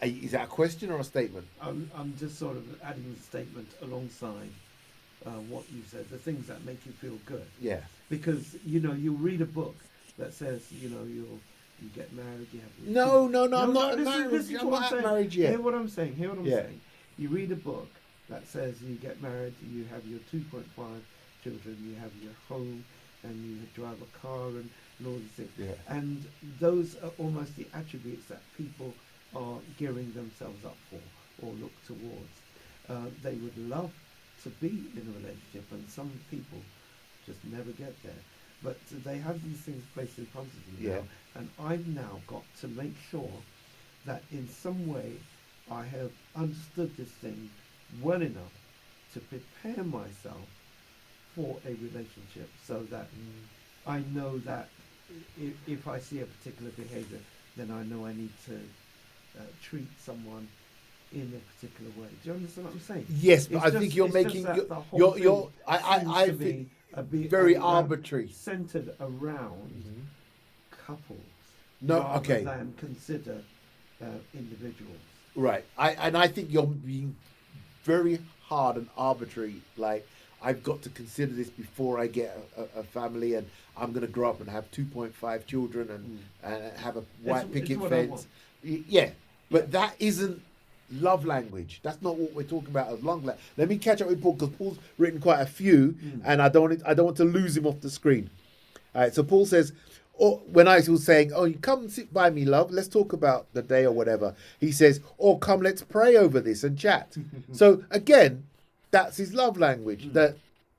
Is that a question or a statement? I'm just sort of adding the statement alongside what you said, the things that make you feel good. Yeah. Because, you know, you read a book that says, you know, you get married, you have... your No, kids. no, I'm not this is- married. this is I'm what not saying. married yet. Hear what I'm saying, hear what I'm Yeah. saying. You read a book that says you get married, you have your 2.5 children, you have your home, and you drive a car and all these things. Yeah. And those are almost the attributes that people are gearing themselves up for or look towards. They would love to be in a relationship, and some people just never get there. But they have these things placed in front of them Yeah. now, and I've now got to make sure that in some way I have understood this thing well enough to prepare myself for a relationship, so that I know that if I see a particular behaviour, then I know I need to treat someone in a particular way. Do you understand what I'm saying? Yes, but It's I just- think you're it's just making that the whole you're thing I seems to think be a bit very around- arbitrary. centered around couples, No, rather okay. than consider individuals. Right. I think you're being very hard and arbitrary. Like, I've got to consider this before I get a family, and I'm going to grow up and have 2.5 children and have a white It's picket what I fence. want. Yeah, but that isn't love language. That's not what we're talking about as love language. Let me catch up with Paul, because Paul's written quite a few, and I don't want to lose him off the screen. All right. So Paul says, or when I was saying, "Oh, you come and sit by me, love. Let's talk about the day or whatever," he says, "Oh, come, let's pray over this and chat." So again, that's his love language. That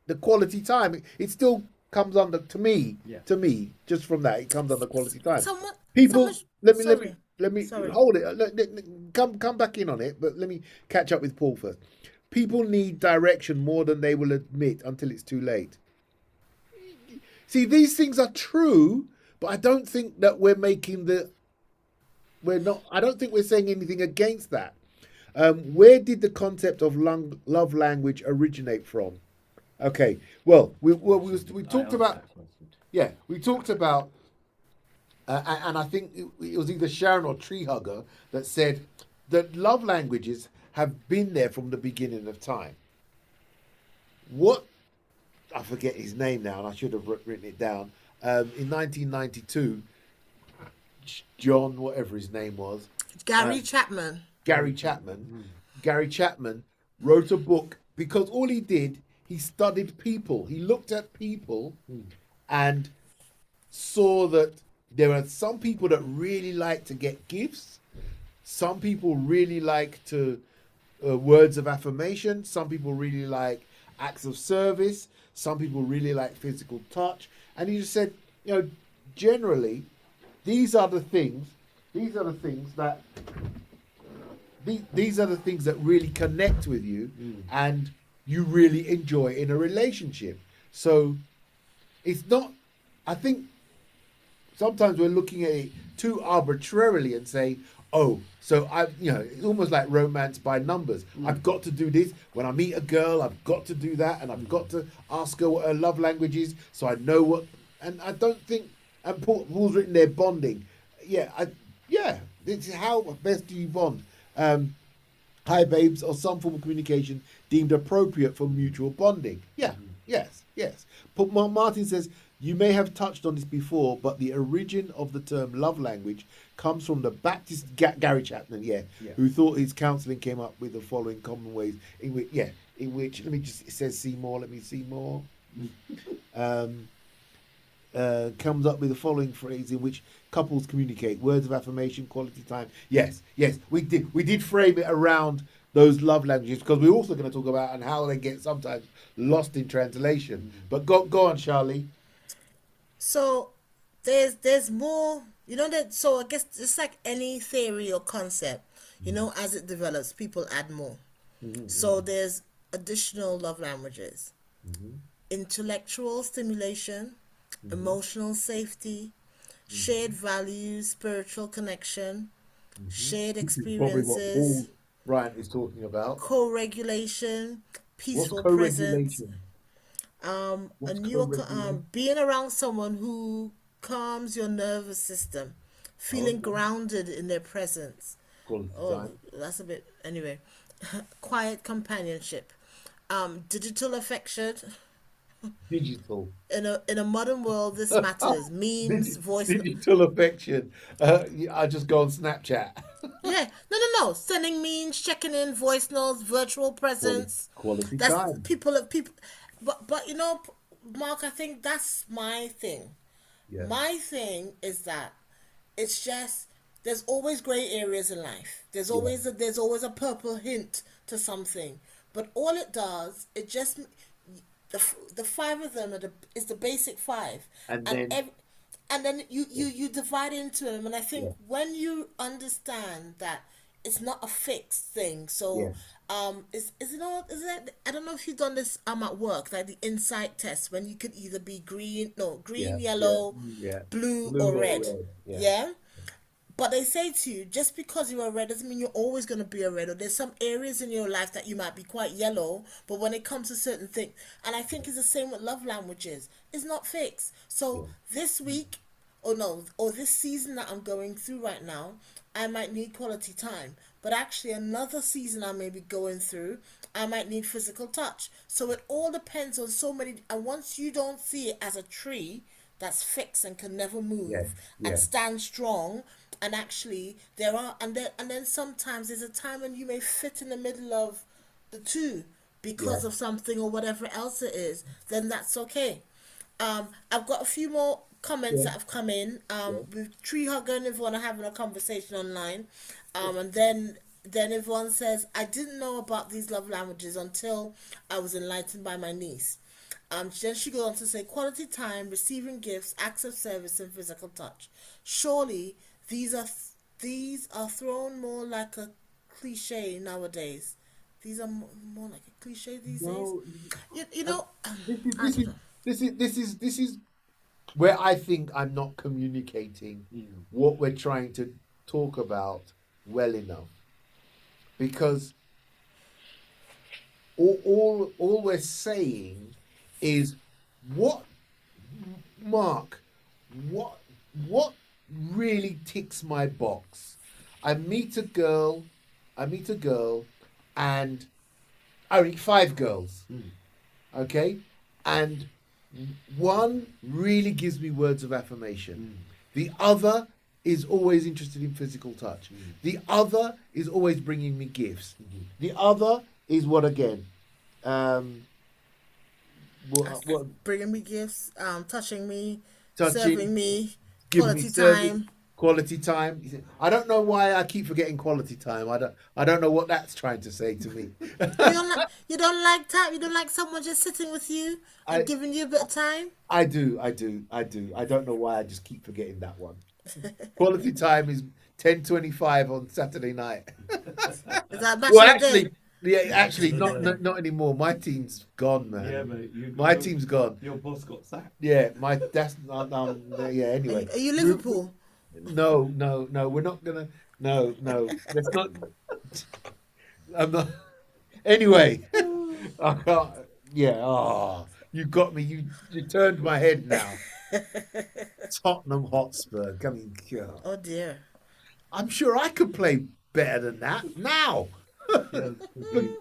the quality time. It still comes under, to me. Yeah. To me, just from that, it comes under quality time. Someone, People, someone- let me Sorry. hold it. Come back in on it, but let me catch up with Paul first. People need direction more than they will admit until it's too late. See, these things are true, but I don't think that we're I don't think we're saying anything against that. Where did the concept of love language originate from? Okay, well, we talked about, yeah, we talked about, and I think it was either Sharon or Tree Hugger that said the love languages have been there from the beginning of time. What, I forget his name now, and I should have written it down. In 1992, John, whatever his name was, Gary Chapman. Gary Chapman. Gary Chapman wrote a book because all he did, he studied people. He looked at people and saw that there are some people that really like to get gifts. Some people really like to words of affirmation. Some people really like acts of service. Some people really like physical touch. And he just said, generally, these are the things that these are the things that really connect with you and you really enjoy in a relationship. So it's not, I think sometimes we're looking at it too arbitrarily and say, oh, so it's almost like romance by numbers. I've got to do this. When I meet a girl, I've got to do that. And I've got to ask her what her love language is so I know what, and I don't think, and Paul's written there bonding. This is how best do you bond. Hi babes, or some form of communication deemed appropriate for mutual bonding. Yes. But Martin says, you may have touched on this before, but the origin of the term love language comes from the Baptist Gary Chapman, who thought his counselling came up with the following common ways in which let me just, it says see more, let me see more. Comes up with the following phrase in which couples communicate: words of affirmation, quality time. Yes, we did frame it around those love languages because we're also going to talk about and how they get sometimes lost in translation. But go on, Charlie. So there's more, that, so I guess it's like any theory or concept, as it develops, people add more. So there's additional love languages: intellectual stimulation, emotional safety, shared values, spiritual connection, shared experiences. Probably what Paul Ryan is talking about. Co-regulation, peaceful What's presence. co-regulation? Being around someone who calms your nervous system, feeling grounded in their presence. Quality Oh, time. that's a bit, anyway. Quiet companionship, digital affection. Digital. In a modern world, this matters. Memes, voice. Digital affection. I just go on Snapchat. Yeah, no. Sending memes, checking in, voice notes, virtual presence. Quality That's time. people. But Mark, I think that's my thing. Yeah. My thing is that it's just there's always gray areas in life. There's always a purple hint to something. But all it does, it just the five of them is the basic five, And then you divide into them. And I think when you understand that it's not a fixed thing, so is it I don't know if you've done this at work, like the insight test, when you could either be green, yellow, blue or red. Yeah. But they say to you, just because you're a red doesn't mean you're always going to be a red. Or there's some areas in your life that you might be quite yellow, but when it comes to certain things, and I think it's the same with love languages, it's not fixed. So this week, or this season that I'm going through right now, I might need quality time. But actually another season I may be going through, I might need physical touch. So it all depends on so many, and once you don't see it as a tree that's fixed and can never move and stand strong, and actually there are, and then sometimes there's a time when you may fit in the middle of the two because of something or whatever else it is, then that's okay. I've got a few more comments that have come in. With Tree Hugger and Yvonne are having a conversation online, and then Yvonne says, I didn't know about these love languages until I was enlightened by my niece. Then she goes on to say, quality time, receiving gifts, acts of service, and physical touch. Surely these are thrown more like a cliche nowadays. These are more like a cliche these days. This is where I think I'm not communicating what we're trying to talk about well enough, because all we're saying is what really ticks my box. I meet a girl I meet a girl, and I meet 5 girls. Okay, and one really gives me words of affirmation. The other is always interested in physical touch. The other is always bringing me gifts. The other is what again? What Bringing me gifts, touching me, touching, serving me, giving me quality service, time. quality time. I don't know why I keep forgetting quality time. I don't know what that's trying to say to me. You don't like time. You don't like someone just sitting with you and I giving you a bit of time. I do. I don't know why I just keep forgetting that one. Quality time is 10:25 on Saturday night. Is that back Well, in the day? actually, not anymore. My team's gone, man. Yeah, mate. My team's gone. Your boss got sacked. Yeah, yeah. Anyway, Are you Liverpool? No, we're not gonna. No, let's not. I'm not. Anyway, I can't. Yeah. Oh, you got me. You turned my head now. Tottenham Hotspur. Coming. Oh dear. I'm sure I could play better than that now. Yeah,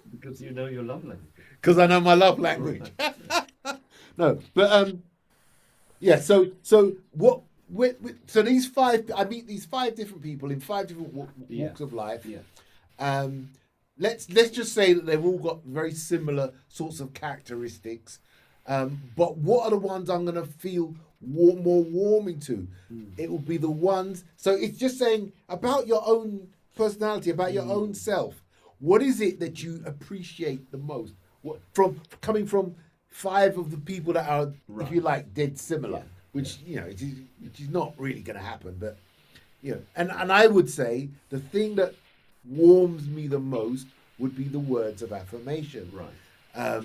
because you know your love language. Because I know my love language. No, but yeah. So what? So these 5, I meet these 5 different people in 5 different walks of life. Yeah. Let's just say that they've all got very similar sorts of characteristics. But what are the ones I'm going to feel more warming to? It will be the ones. So it's just saying about your own personality, about your own self. What is it that you appreciate the most? What from coming from 5 of the people that are, if you like, dead similar, which which is not really going to happen. But and I would say the thing that warms me the most would be the words of affirmation. Right.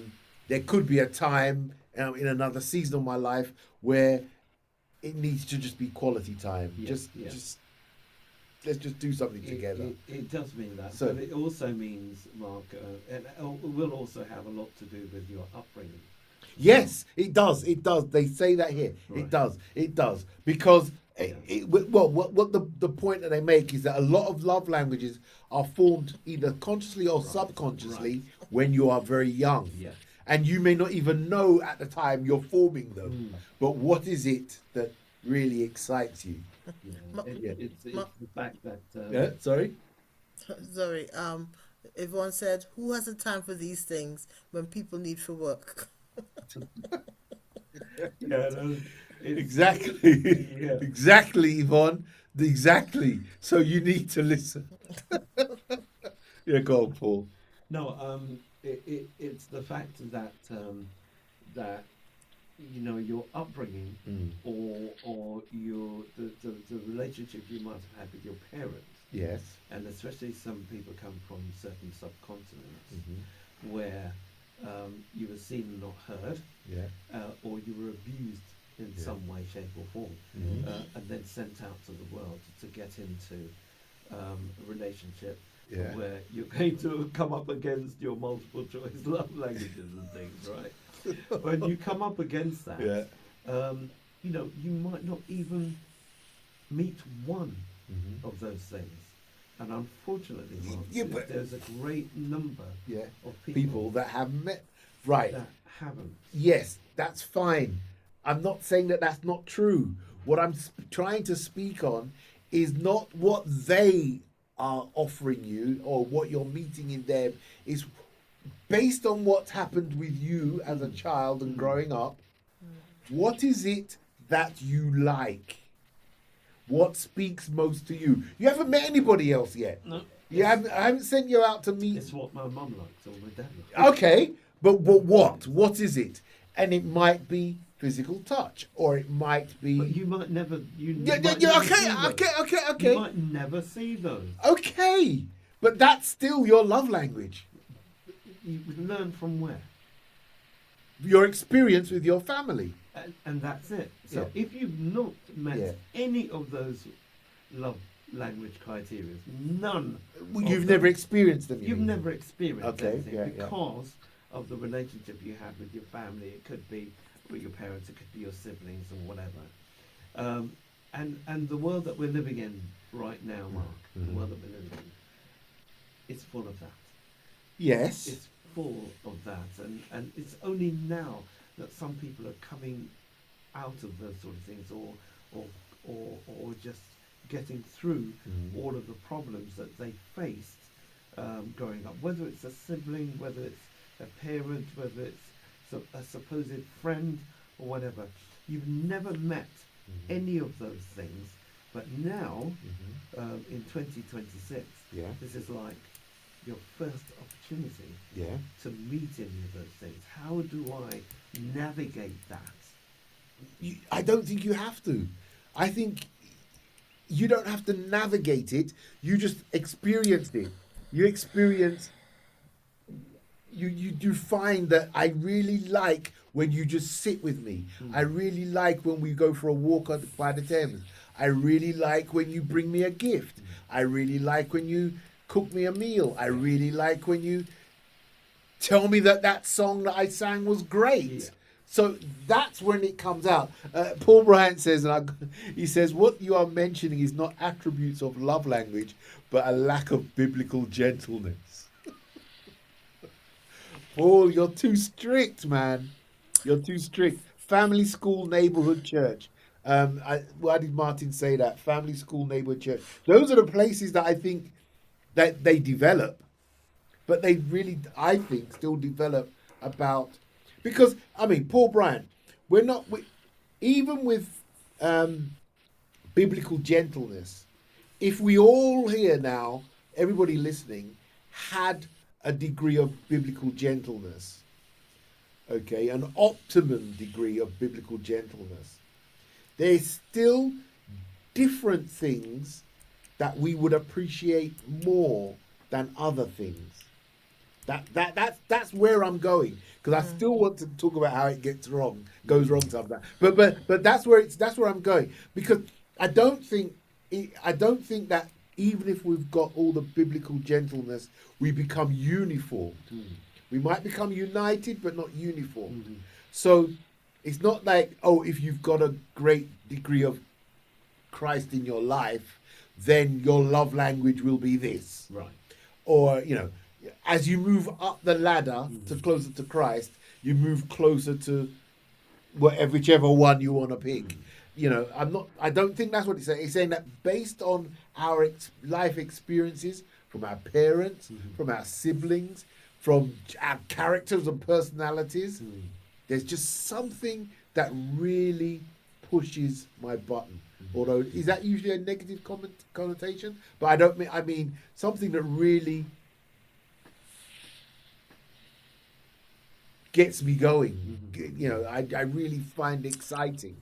There could be a time in another season of my life where it needs to just be quality time. Just let's just do something together. It does mean that, So- but it also means, Mark, and it will also have a lot to do with your upbringing. Yes, it does. It does. They say that here. Right. It does. It does because what the point that they make is that a lot of love languages are formed either consciously or subconsciously when you are very young. Yeah. And you may not even know at the time you're forming them. But what is it that really excites you? It's the fact that Sorry? Sorry. Yvonne said, "Who has the time for these things when people need for work?" Exactly. Yeah. Exactly, Yvonne. Exactly. So you need to listen. Yeah, go on, Paul. No, it's the fact that that your upbringing or the relationship you might have had with your parents, Yes. and especially some people come from certain subcontinents where you were seen and not heard, Yeah. or you were abused in Yeah. some way, shape, or form, and then sent out to the world to get into a relationship Yeah. where you're going to come up against your multiple choice love languages and things, right? When you come up against that, Yeah. you might not even meet one of those things. And unfortunately, Mark, Yeah, but- there's a great number Yeah. of People that have met. Right. that haven't. Yes, that's fine. I'm not saying that that's not true. What I'm trying to speak on is not what they are offering you or what you're meeting in them. Is based on what's happened with you as a child and growing up. What is it that you like? What speaks most to you? You haven't met anybody else yet. No. I haven't sent you out to meet. It's what my mum likes or my dad likes. Okay, but what? What is it? And it might be physical touch, or it might be. But you might never. Yeah, might yeah, never okay, see those. okay. You might never see those. Okay, but that's still your love language. You learn from where? Your experience with your family. And that's it. So Yeah. if you've not met Yeah. any of those love language criteria, none. Well, of you've them, never experienced them. you You've mean? never experienced Okay, anything yeah. because of the relationship you have with your family. It could be with your parents, it could be your siblings, or whatever. And the world that we're living in right now, Mark, the world that we're living it's full of that. Yes. It's full of that, and it's only now that some people are coming out of those sort of things, or just getting through all of the problems that they faced growing up. Whether it's a sibling, whether it's a parent, whether it's a supposed friend or whatever. You've never met any of those things, but now in 2026, Yeah. this is like your first opportunity Yeah. to meet any of those things. How do I navigate that? I don't think you have to. I think you don't have to navigate it. You just experience it. You experience. You do find that I really like when you just sit with me. I really like when we go for a walk by the Thames. I really like when you bring me a gift. I really like when you cook me a meal. I really like when you tell me that song that I sang was great. Yeah. So that's when it comes out. Paul Bryant says, he says, what you are mentioning is not attributes of love language, but a lack of biblical gentleness. Paul, you're too strict, man. You're too strict. Family, school, neighborhood, church. Why did Martin say that? Family, school, neighborhood, church. Those are the places that I think that they develop, but they really, I think, still develop about, because I mean, Paul Bryant, even with biblical gentleness, if we all here now, everybody listening, had a degree of biblical gentleness, okay, an optimum degree of biblical gentleness, there's still different things that we would appreciate more than other things. That's where I'm going, because I still want to talk about how it goes wrong sometimes. But that's where I'm going, because I don't think that even if we've got all the biblical gentleness, we become uniformed. We might become united, but not uniformed. So it's not like, oh, if you've got a great degree of Christ in your life, then your love language will be this. Right. Or, as you move up the ladder to closer to Christ, you move closer to whichever one you want to pick. I don't think that's what it's saying. It's saying that based on our life experiences, from our parents, from our siblings, from our characters and personalities, there's just something that really pushes my button. Although, is that usually a negative connotation? But I mean something that really gets me going. I really find exciting.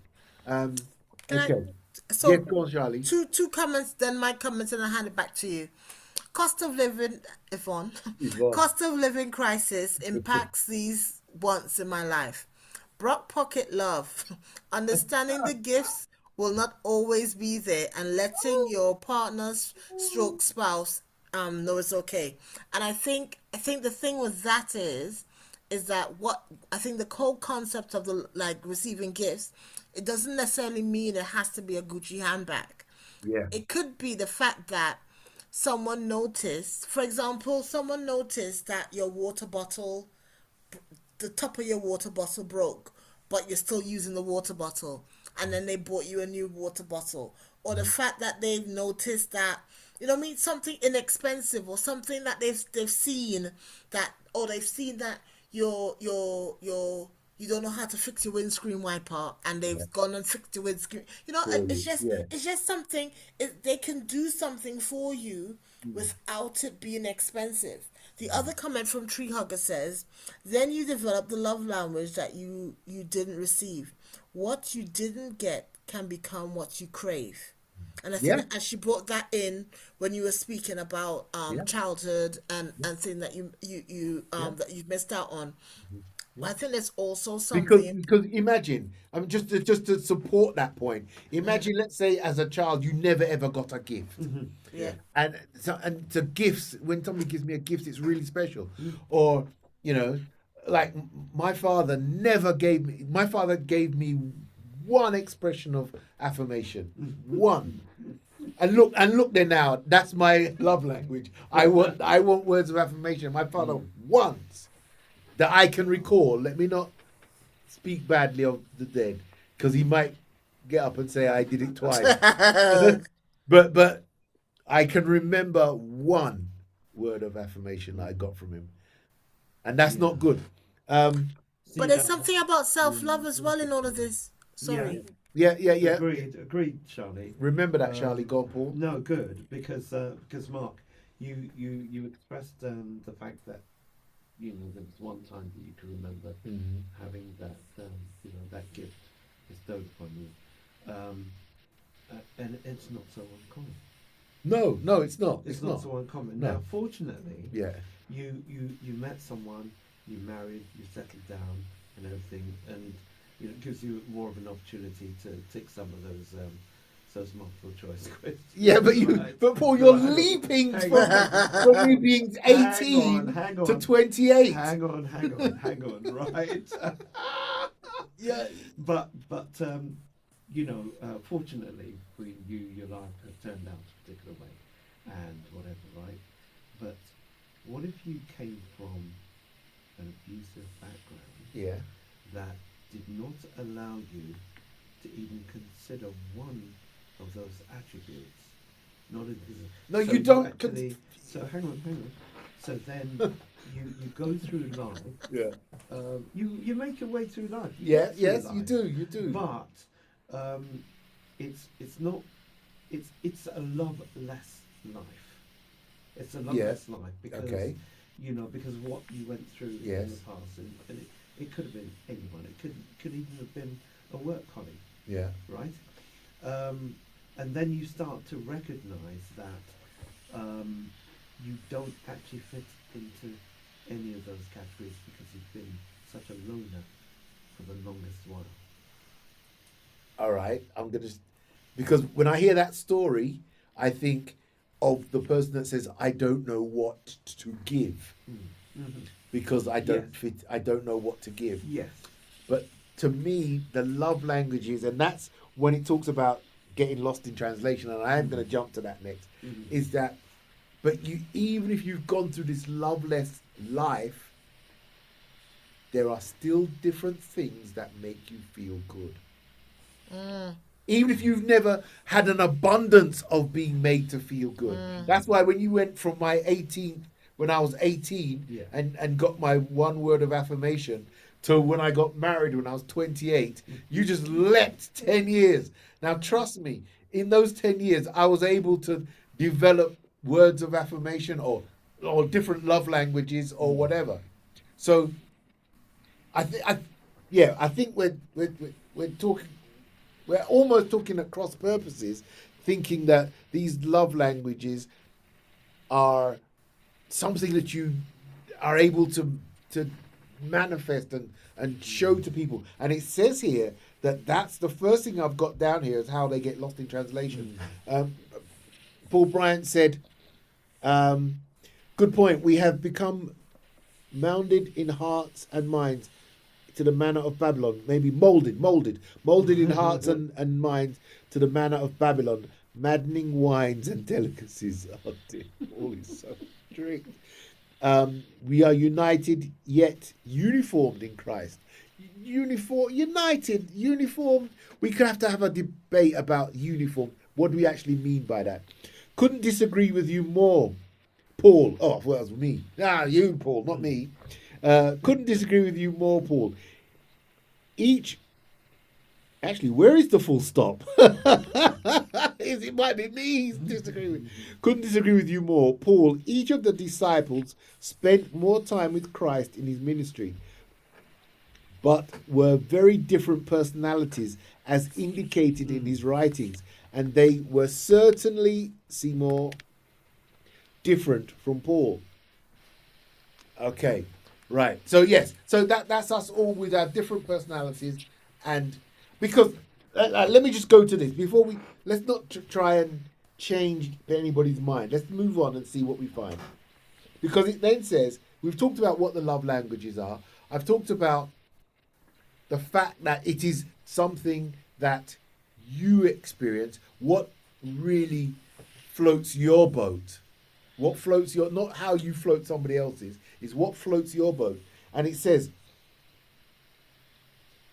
Okay. So Yes, go on, Charlie. two comments, then my comments, and I hand it back to you. Cost of living, Yvonne. Yvonne. Cost of living crisis impacts these wants in my life. Brock pocket love. Understanding the gifts will not always be there, and letting your partner's stroke spouse know it's okay. And I think the thing with that is that what I think the whole concept of the receiving gifts, it doesn't necessarily mean it has to be a Gucci handbag. Yeah. It could be the fact that someone noticed, for example, that your water bottle, the top of your water bottle broke, but you're still using the water bottle, and then they bought you a new water bottle. Or the fact that they've noticed that, something inexpensive, or something that they've seen that, or they've seen that you don't know how to fix your windscreen wiper, and they've gone and fixed your windscreen. It's just something. They can do something for you without it being expensive. The other comment from Tree Hugger says, then you develop the love language that you didn't receive. What you didn't get can become what you crave. And I think as she brought that in when you were speaking about childhood and thing that you that you've missed out on. I think there's also something Because imagine, just to support that point. Imagine, let's say, as a child, you never ever got a gift. Yeah. And so gifts, when somebody gives me a gift, it's really special. Or like my father gave me one expression of affirmation, one. And look there now. That's my love language. I want words of affirmation. My father once that I can recall. Let me not speak badly of the dead, because he might get up and say I did it twice. but I can remember one word of affirmation that I got from him, and that's not good. But there's something about self-love as well in all of this. Sorry. Yeah. Agreed, Charlie. Remember that, Charlie. Go on, Paul. No, good, because Mark, you expressed the fact that there was one time that you can remember having that that gift bestowed upon you, and it's not so uncommon. No, it's not. It's not so uncommon. No. Now, fortunately, Yeah. you met someone, you married, you settled down, and everything, and it gives you more of an opportunity to tick some of those multiple choice questions. Yeah, but Right. but Paul, you're Right. leaping Hang from me being 18 hang to on. 28. Hang on, right? Yeah. But fortunately for you, your life has turned out a particular way, and whatever, right? But what if you came from an abusive background Yeah. that did not allow you to even consider one of those attributes? Not in No, you don't So hang on. So then you go through life. Yeah. You make your way through life. You Yeah. get through Yes, life. you do. But it's not. It's a loveless life. It's a loveless life because Okay. because what you went through in Yes. the past, and it could have been anyone. It could even have been a work colleague, Yeah. right? And then you start to recognise that you don't actually fit into any of those categories because you've been such a loner for the longest while. All right. I'm gonna because when I hear that story, I think of the person that says I don't know what to give because I don't Yes. fit. I don't know what to give. Yes. But to me, the love languages, and that's when it talks about getting lost in translation, and I am going to jump to that next, is that, but you, even if you've gone through this loveless life, there are still different things that make you feel good. Even if you've never had an abundance of being made to feel good. That's why when you went from my 18th, when I was 18 Yeah. and got my one word of affirmation, to when I got married when I was 28, you just leapt 10 years. Now, trust me, in those 10 years, I was able to develop words of affirmation or different love languages or whatever. So, I think we're talking, we're almost talking at cross purposes, thinking that these love languages are something that you are able to manifest and show to people. And it says here that that's the first thing I've got down here is how they get lost in translation. Paul Bryant said, good point, we have become mounded in hearts and minds to the manner of Babylon, maybe molded in hearts and minds to the manner of Babylon, maddening wines and delicacies. Oh dear, Paul is so strict. We are united yet uniformed in Christ. Uniformed. We could have to have a debate about uniform. What do we actually mean by that? Couldn't disagree with you more, Paul. Oh, well, that was me. You, Paul, not me. Couldn't disagree with you more, Paul. Actually, where is the full stop? It might be me he's disagreeing with. Couldn't disagree with you more, Paul. Each of the disciples spent more time with Christ in his ministry, but were very different personalities as indicated in his writings, and they were certainly, Seymour, different from Paul. Okay, right. So yes, so that's us all with our different personalities, and because let me just go to this before let's not try and change anybody's mind. Let's move on and see what we find, because it then says we've talked about what the love languages are. I've talked about the fact that it is something that you experience. What really floats your boat. What floats your, not how you float somebody else's, is what floats your boat. And it says,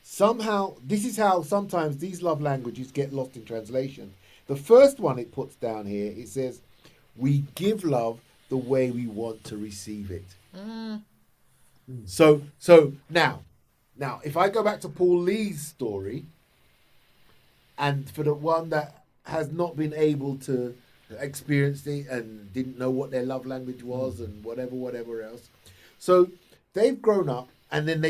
somehow, this is how sometimes these love languages get lost in translation. The first one it puts down here, it says, we give love the way we want to receive it. So now, if I go back to Paul Lee's story, and for the one that has not been able to experience it and didn't know what their love language was and whatever else, so they've grown up, and then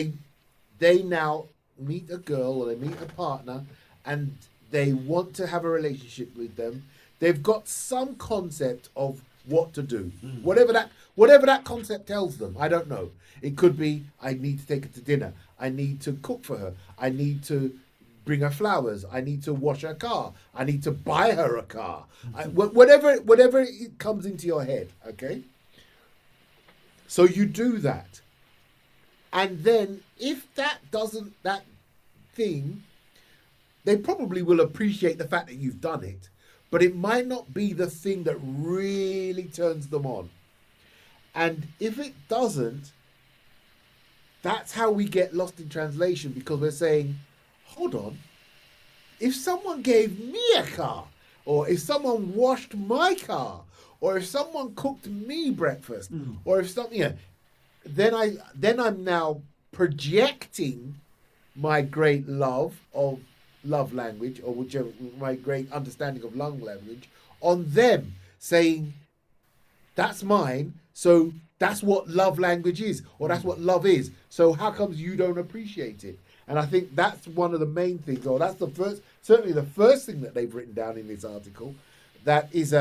they now meet a girl or they meet a partner, and they want to have a relationship with them. They've got some concept of what to do, whatever that concept tells them. I don't know. It could be, I need to take her to dinner. I need to cook for her. I need to bring her flowers. I need to wash her car. I need to buy her a car. Whatever it comes into your head, okay? So you do that. And then if that thing, they probably will appreciate the fact that you've done it, but it might not be the thing that really turns them on. And if it doesn't, that's how we get lost in translation, because we're saying, hold on, if someone gave me a car, or if someone washed my car, or if someone cooked me breakfast, or if something, then I'm now projecting my great love language, or whichever, my great understanding of love language on them, saying that's mine, so that's what love language is, or that's what love is. So how comes you don't appreciate it? And I think that's one of the main things, or that's certainly the first thing that they've written down in this article, that is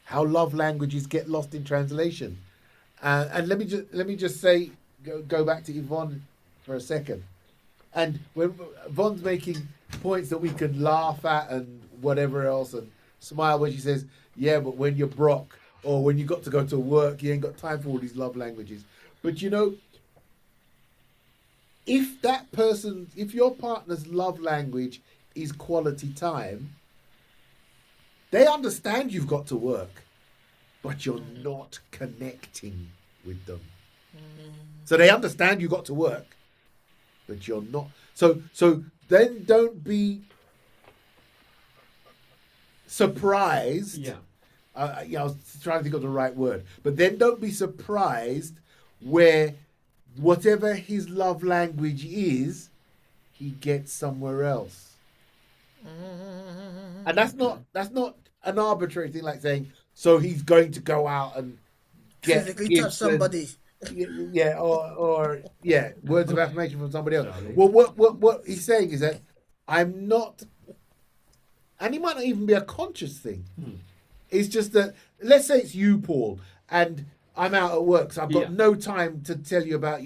how love languages get lost in translation. And let me just say, go back to Yvonne for a second. And when Yvonne's making points that we can laugh at and whatever else and smile when she says, yeah, but when you're broke or when you got to go to work, you ain't got time for all these love languages. But you know, if your partner's love language is quality time, they understand you've got to work, but you're not connecting with them. So they understand you got to work, but you're not. So then don't be surprised. Yeah. I was trying to think of the right word, but then don't be surprised where whatever his love language is, he gets somewhere else. And that's not an arbitrary thing, like saying, so he's going to go out and get Physically gifts touch somebody. or words of affirmation from somebody else. Charlie. Well, what he's saying is that I'm not, and it might not even be a conscious thing. It's just that, let's say it's you, Paul, and I'm out at work, so I've got no time to tell you about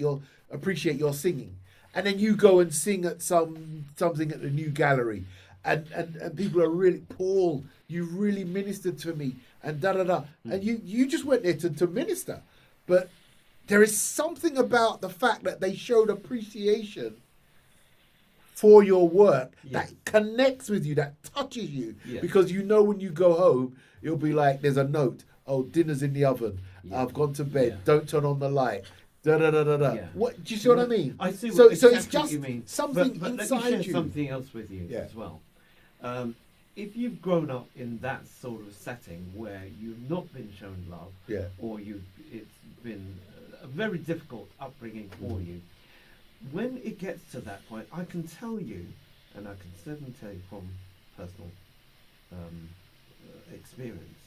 appreciate your singing, and then you go and sing at something at the New Gallery, and people are really, Paul, you really ministered to me, and and you just went there to minister, but there is something about the fact that they showed appreciation for your work that connects with you, that touches you, because you know when you go home, it'll be like there's a note. Oh, dinner's in the oven. I've gone to bed. Don't turn on the light. What do you see what I mean? I see. So Exactly it's just what you mean. something but inside let me share you. something else with you as well. If you've grown up in that sort of setting where you've not been shown love, or it's been a very difficult upbringing for you, when it gets to that point, I can tell you, and I can certainly tell you from personal experience,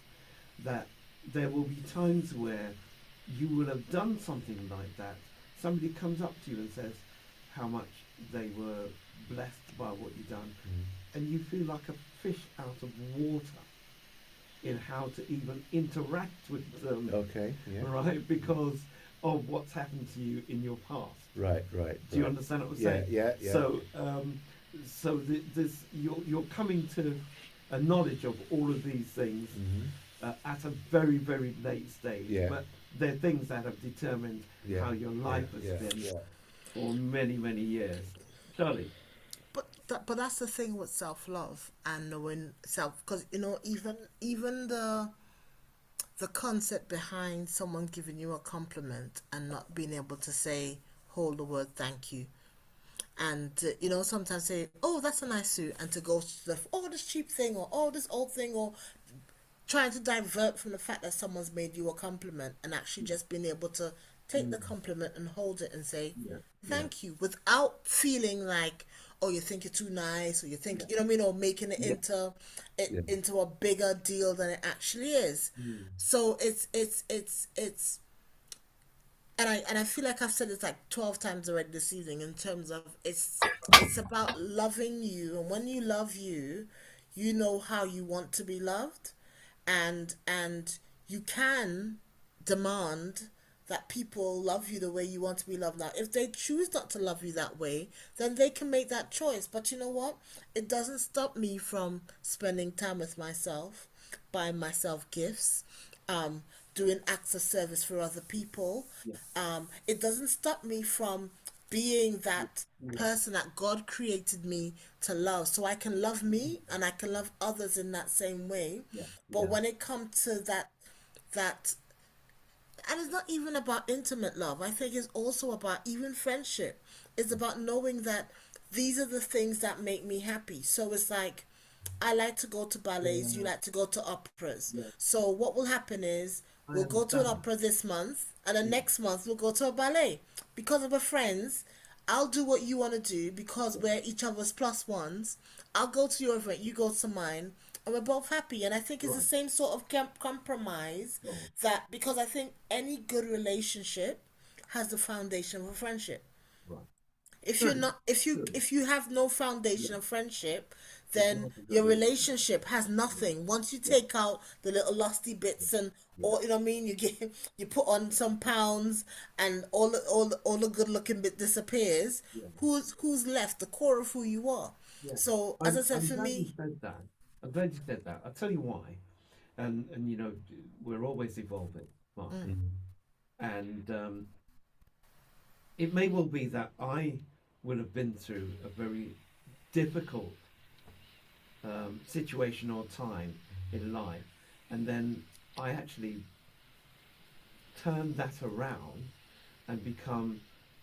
that there will be times where you will have done something like that. Somebody comes up to you and says how much they were blessed by what you've done, and you feel like a fish out of water in how to even interact with them. Okay. Yeah. Right, because of what's happened to you in your past. Right. Do you understand what I'm saying? Yeah. So you're coming to a knowledge of all of these things at a very, very late stage. But they're things that have determined how your life has been for many, many years. Charlie? but that's the thing with self-love and knowing self, because even the concept behind someone giving you a compliment and not being able to say, hold the word thank you, and sometimes say, oh, that's a nice suit, and to go to the, oh, this cheap thing, or oh, this old thing, or trying to divert from the fact that someone's made you a compliment, and actually just being able to take the compliment and hold it and say thank you without feeling like, oh, you think you're too nice, or you think you know what I mean, or making it into a bigger deal than it actually is. So it's and I feel like I've said this like 12 times already this evening, in terms of it's about loving you, and when you love you, you know how you want to be loved, and you can demand that people love you the way you want to be loved. Now, if they choose not to love you that way, then they can make that choice. But you know what? It doesn't stop me from spending time with myself, buying myself gifts, doing acts of service for other people. It doesn't stop me from being that person that God created me to love, so I can love me and I can love others in that same way. But when it comes to that and it's not even about intimate love. I think it's also about even friendship. It's about knowing that these are the things that make me happy. So it's like, I like to go to ballets, you like to go to operas. So what will happen is, we'll go to an opera this month, and the next month we'll go to a ballet. Because we're friends, I'll do what you want to do, because we're each other's plus ones. I'll go to your event, you go to mine, and we're both happy. And I think it's the same sort of compromise that, because I think any good relationship has the foundation of a friendship. If you're not, if you have no foundation of friendship, then your relationship has nothing. Once you take out the little lusty bits, and or you know what I mean, you put on some pounds, and all the good looking bit disappears. Who's left? The core of who you are. So as I said, for me, I'm glad you said that. I'll tell you why. And we're always evolving, Mark. And it may well be that I would have been through a very difficult situation or time in life, and then I actually turned that around and become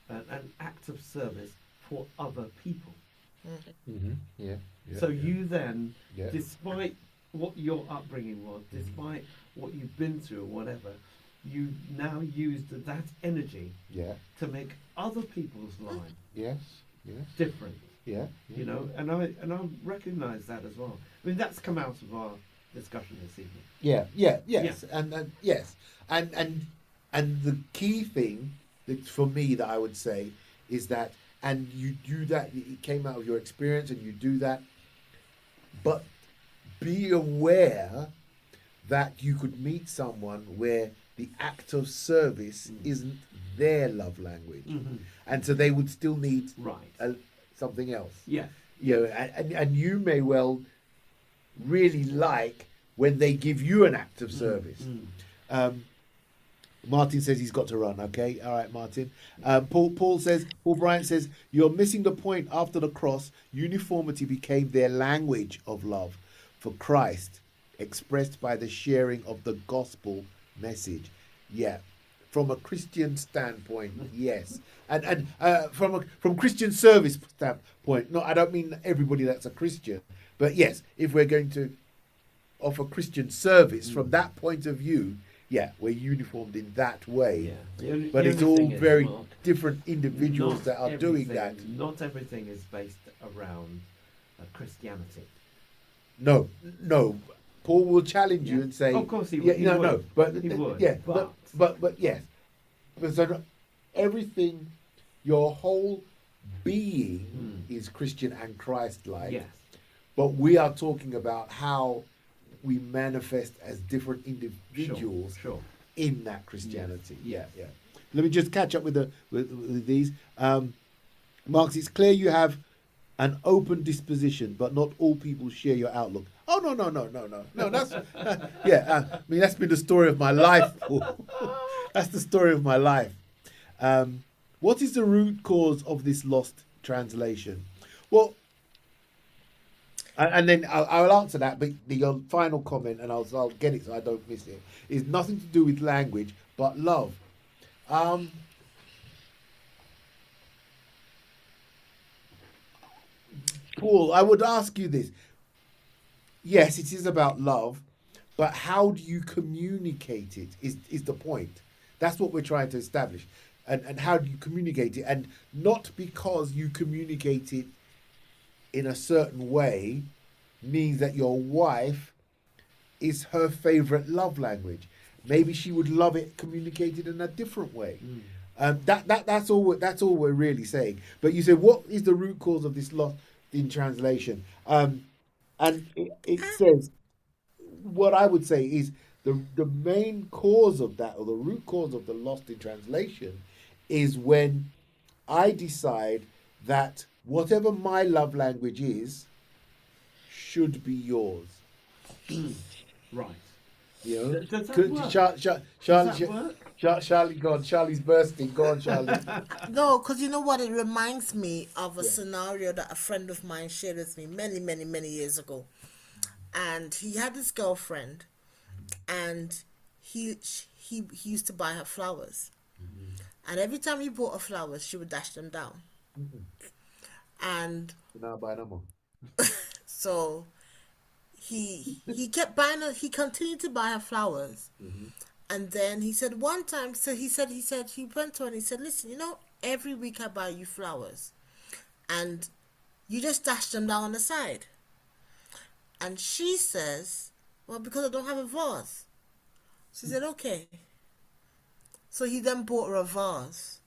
an act of service for other people. So you then, despite what your upbringing was, despite what you've been through or whatever, you now used that energy to make other people's lives different. And I recognise that as well. I mean, that's come out of our discussion this evening. And the key thing that, for me, that I would say is that, and you do that, it came out of your experience, and you do that, but be aware that you could meet someone where the act of service isn't their love language, and so they would still need something else. And you may well really like when they give you an act of service. Martin says he's got to run. Okay, all right, Martin. Paul Bryant says, you're missing the point. After the cross, uniformity became their language of love for Christ, expressed by the sharing of the gospel message. From a Christian standpoint, yes, and from Christian service standpoint, no, I don't mean everybody that's a Christian, but yes, if we're going to offer Christian service from that point of view, we're uniformed in that way. But it's all very different individuals that are doing that. Not everything is based around Christianity. No. Paul will challenge you and say, of course he would. He would. But yes. So everything, your whole being is Christian and Christ-like. Yes. But we are talking about how we manifest as different individuals in that Christianity. Let me just catch up with these. Marx, it's clear you have an open disposition, but not all people share your outlook. Oh, no. That's I mean, that's been the story of my life. That's the story of my life. What is the root cause of this lost translation? Well, And then I'll answer that, but your final comment, and I'll get it so I don't miss it, is nothing to do with language, but love. Paul, I would ask you this. Yes, it is about love, but how do you communicate it is the point. That's what we're trying to establish. And how do you communicate it? And not because you communicate it in a certain way means that your wife is her favorite love language. Maybe she would love it communicated in a different way. That's all we're really saying. But you said, what is the root cause of this loss in translation? And it says, what I would say is the main cause of that, or the root cause of the lost in translation, is when I decide that whatever my love language is should be yours. Right. You know? Does that work? Charlie, go on. Charlie's bursting. Go on, Charlie. No, because you know what? It reminds me of a scenario that a friend of mine shared with me many, many, many years ago. And he had this girlfriend, and he used to buy her flowers. And every time he bought her flowers, she would dash them down. And Now buy no more. so he kept buying her. He continued to buy her flowers. And then he said one time, so he went to her and he said, listen, you know, every week I buy you flowers, and you just dash them down on the side. And she says, well, because I don't have a vase. She said, okay. So he then bought her a vase.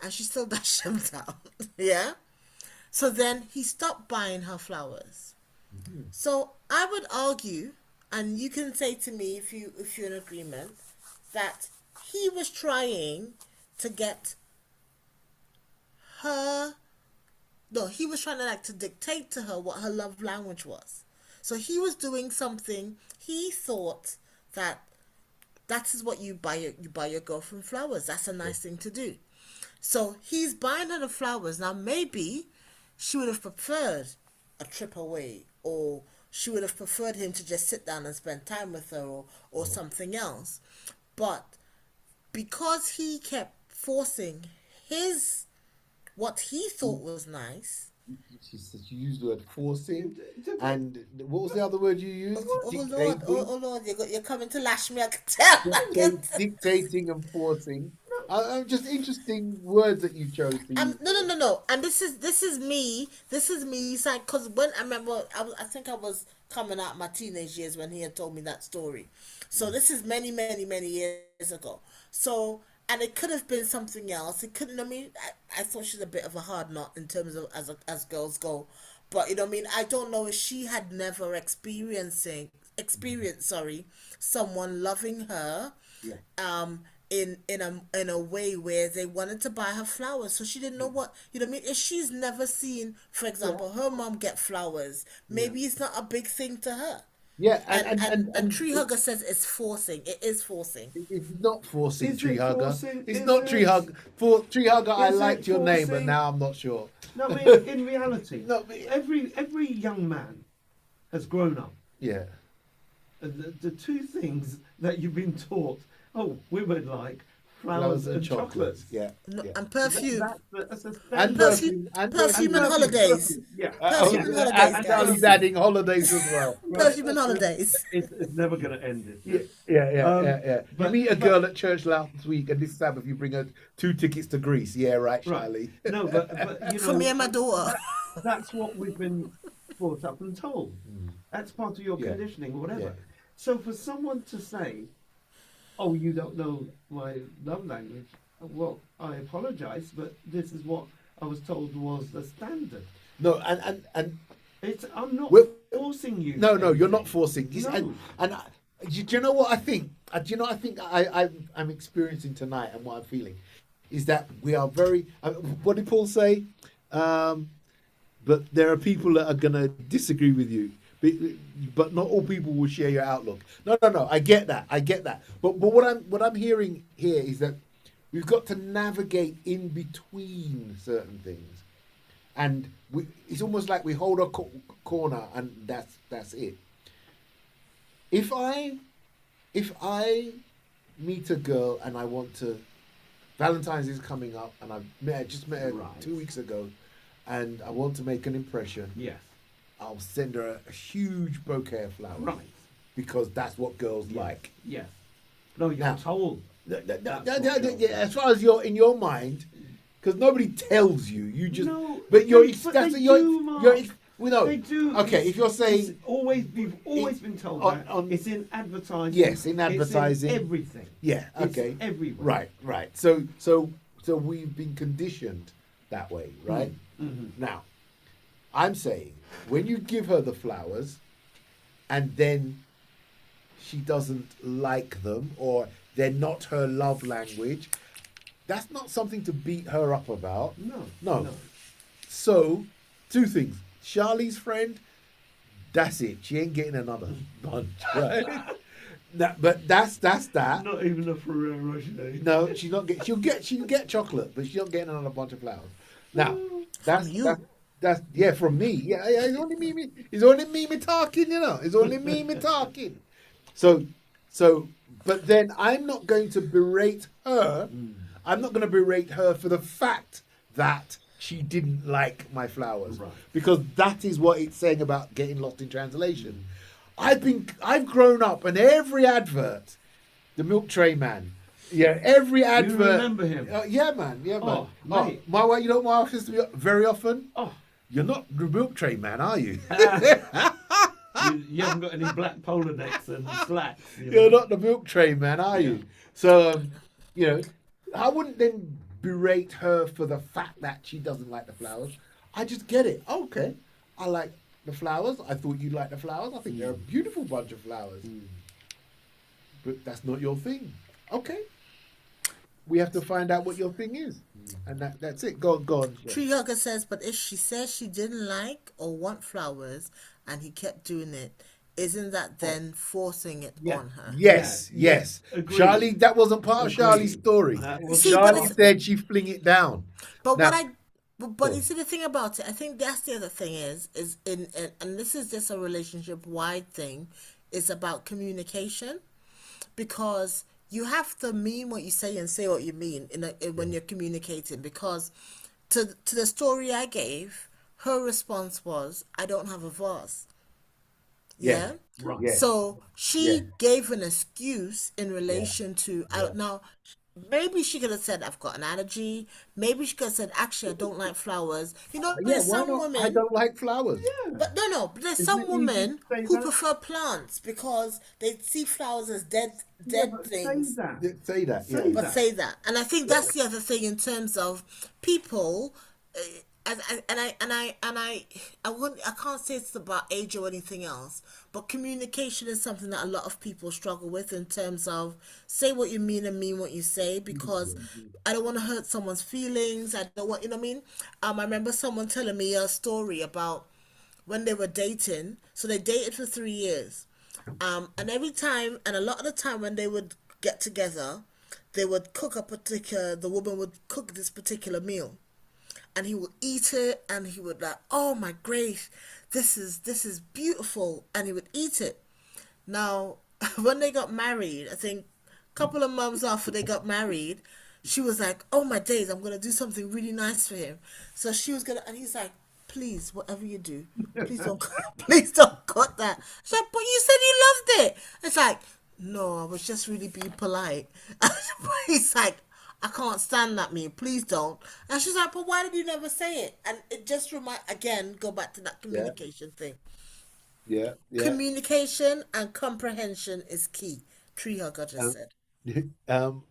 And she still dashed them down. Yeah? So then he stopped buying her flowers. So I would argue, and you can say to me if you're in agreement, that he was trying to get her. No, he was trying to to dictate to her what her love language was. So he was doing something. He thought that is what you buy your girlfriend flowers. That's a nice thing to do. So he's buying her the flowers. Now maybe she would have preferred a trip away, or she would have preferred him to just sit down and spend time with her, or something else. But because he kept forcing what he thought was nice. She used the word forcing, and what was the other word you used? Oh Lord, you're coming to lash me, I can tell. Dictating and forcing. Just interesting words that you chose to use. No. And this is me saying, because when I remember, I think I was coming out my teenage years when he had told me that story. So this is many, many, many years ago. So, and it could have been something else. It couldn't. I mean, I thought she's a bit of a hard nut in terms of as girls go, but you know what I mean. I don't know if she had never experienced someone loving her, in a way where they wanted to buy her flowers, so she didn't know what, you know what I mean. If she's never seen, for example, her mom get flowers, maybe it's not a big thing to her. Yeah, and Tree Hugger says it's forcing. It is forcing. It's not forcing, Is Tree it Hugger. forcing? It's Is not it? Tree Hugger. For Tree Hugger, I Is it liked your name, but forcing? now I'm not sure. No, I mean, in reality, No, but- every young man has grown up. Yeah. And the two things that you've been taught, women like flowers and chocolates. Yeah. No, yeah. and perfume. That's a And thing. Perfume and holidays. Yeah. Perfume and holidays, And guys. Charlie's adding holidays as well. Perfume and holidays. It's never going to end it. Yeah. You but- meet a girl at church last week, and this Sabbath you bring her 2 tickets to Greece. Yeah, right, Charlie. No, but you know, For me and my daughter. that's what we've been brought up and told. That's part of your Yeah. conditioning or whatever. Yeah. So for someone to say, "Oh, you don't know my love language," well, I apologise, but this is what I was told was the standard. No, and I'm not Well, forcing you. no, to you're not anything. forcing. No. Do you know what I think? Do you know what I think I'm experiencing tonight, and what I'm feeling is that we are very. What did Paul say? But there are people that are going to disagree with you. But not all people will share your outlook. No. I get that. But what I'm hearing here is that we've got to navigate in between certain things. and it's almost like we hold a corner, and that's it. If I meet a girl and I want to, Valentine's is coming up, and I just met her Right. 2 weeks ago, and I want to make an impression. Yes. I'll send her a huge bouquet of flowers, Right. because that's what girls Yes. like. Yes. No, you're Now- told. That's what yeah, as far as you're in your mind, because nobody tells you. You just, No, but you're, but that's they you're, do, Mark. you're, we know. They do. Okay, It's- if you're saying it's always, we've always been told on- that on- it's in advertising. Yes, in advertising. It's in everything. yeah, It's okay, everywhere. right. So we've been conditioned that way, right? Mm-hmm. Now, I'm saying when you give her the flowers, and then she doesn't like them, or they're not her love language, that's not something to beat her up about. No. So, two things. Charlie's friend, that's it. She ain't getting another bunch, right? But that's that. Not even a Ferrero Rocher. No, she's not get. She can get chocolate, but she's not getting another bunch of flowers. Now, that's From you. that's yeah, from me. Yeah, it's only me. It's only me talking. You know, it's only me talking. So, but then I'm not going to berate her. I'm not going to berate her for the fact that she didn't like my flowers, Right. because that is what it's saying about getting lost in translation. I've grown up, and every advert, the milk tray man, yeah, every advert. remember him? Yeah, man. Oh, mate. My wife, you know what my wife says to me very often? Oh, You're not the milk tray man, are you? you haven't got any black polo necks and slacks. You're not the milk tray man, are you? So, I wouldn't then berate her for the fact that she doesn't like the flowers. I just get it. Okay, I like the flowers. I thought you'd like the flowers. I think they're a beautiful bunch of flowers. But that's not your thing. Okay. We have to find out what your thing is. And that's it. Go on. Tree Hugger says, but if she says she didn't like or want flowers and he kept doing it, isn't that then forcing it Yeah. on her? Yes. Agreed. Charlie, that wasn't part of Agreed. Charlie's story. That was- See, but Charlie it's- said she fling it down. But Now- but you see the thing about it, I think that's the other thing is and this is just a relationship wide thing, is about communication, because you have to mean what you say and say what you mean when you're communicating. Because to the story I gave, her response was, "I don't have a vase." Yeah. Right. Yeah. So she Yeah. gave an excuse in relation to now. Maybe she could have said, "I've got an allergy." Maybe she could have said, "Actually, I don't like flowers." Yeah, There's why some not? women. I don't like flowers. But no. But there's Isn't some it easy women to say who that? prefer plants because they see flowers as dead But things. Say that. Say that. Say Yeah. But that. say that, and I think that's the other thing in terms of people. I can't say it's about age or anything else, but communication is something that a lot of people struggle with in terms of say what you mean and mean what you say, because I don't want to hurt someone's feelings. I don't want, you know what I mean? I remember someone telling me a story about when they were dating. So they dated for 3 years. And every time, and a lot of the time when they would get together, they would the woman would cook this particular meal. And he would eat it, and he would like, "Oh my grace, this is beautiful," and he would eat it. Now, when they got married, I think a couple of months after they got married, she was like, "Oh my days, I'm gonna do something really nice for him." So she was gonna, and he's like, "Please, whatever you do, please don't, please don't cut that." She's like, "But you said you loved it." It's like, "No, I was just really being polite." He's like, "I can't stand that meal. Please don't." And she's like, "But why did you never say it?" And it just go back to that communication thing. Yeah. Communication and comprehension is key. Tree Hugger just said.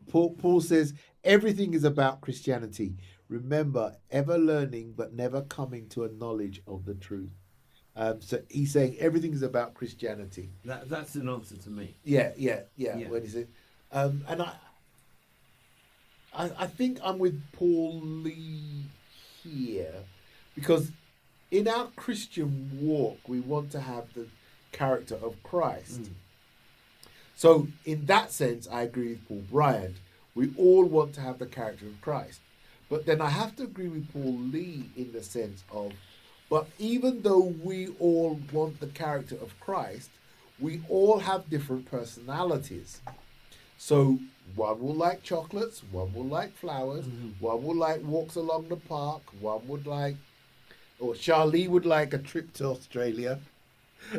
Paul says everything is about Christianity. Remember, ever learning but never coming to a knowledge of the truth. So he's saying everything is about Christianity. That's an answer to me. Yeah. Yeah. When he said, and I think I'm with Paul Lee here, because in our Christian walk we want to have the character of Christ. So in that sense, I agree with Paul Bryant. We all want to have the character of Christ. But then I have to agree with Paul Lee in the sense of, but even though we all want the character of Christ, we all have different personalities. So one will like chocolates, one will like flowers, one will like walks along the park, one would like, or Charlie would like a trip to Australia.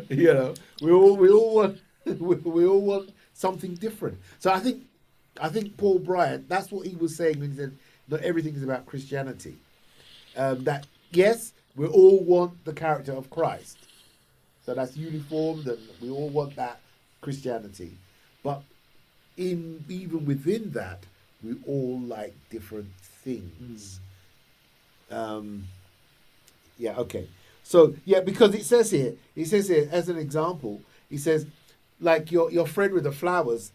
You know, we all want we all want something different. So I think Paul Bryant, that's what he was saying when he said not everything is about Christianity. That yes, we all want the character of Christ. So that's uniformed, and we all want that Christianity. But even within that, we all like different things. Yeah, okay. So yeah, because it says here as an example, he says, like your friend with the flowers,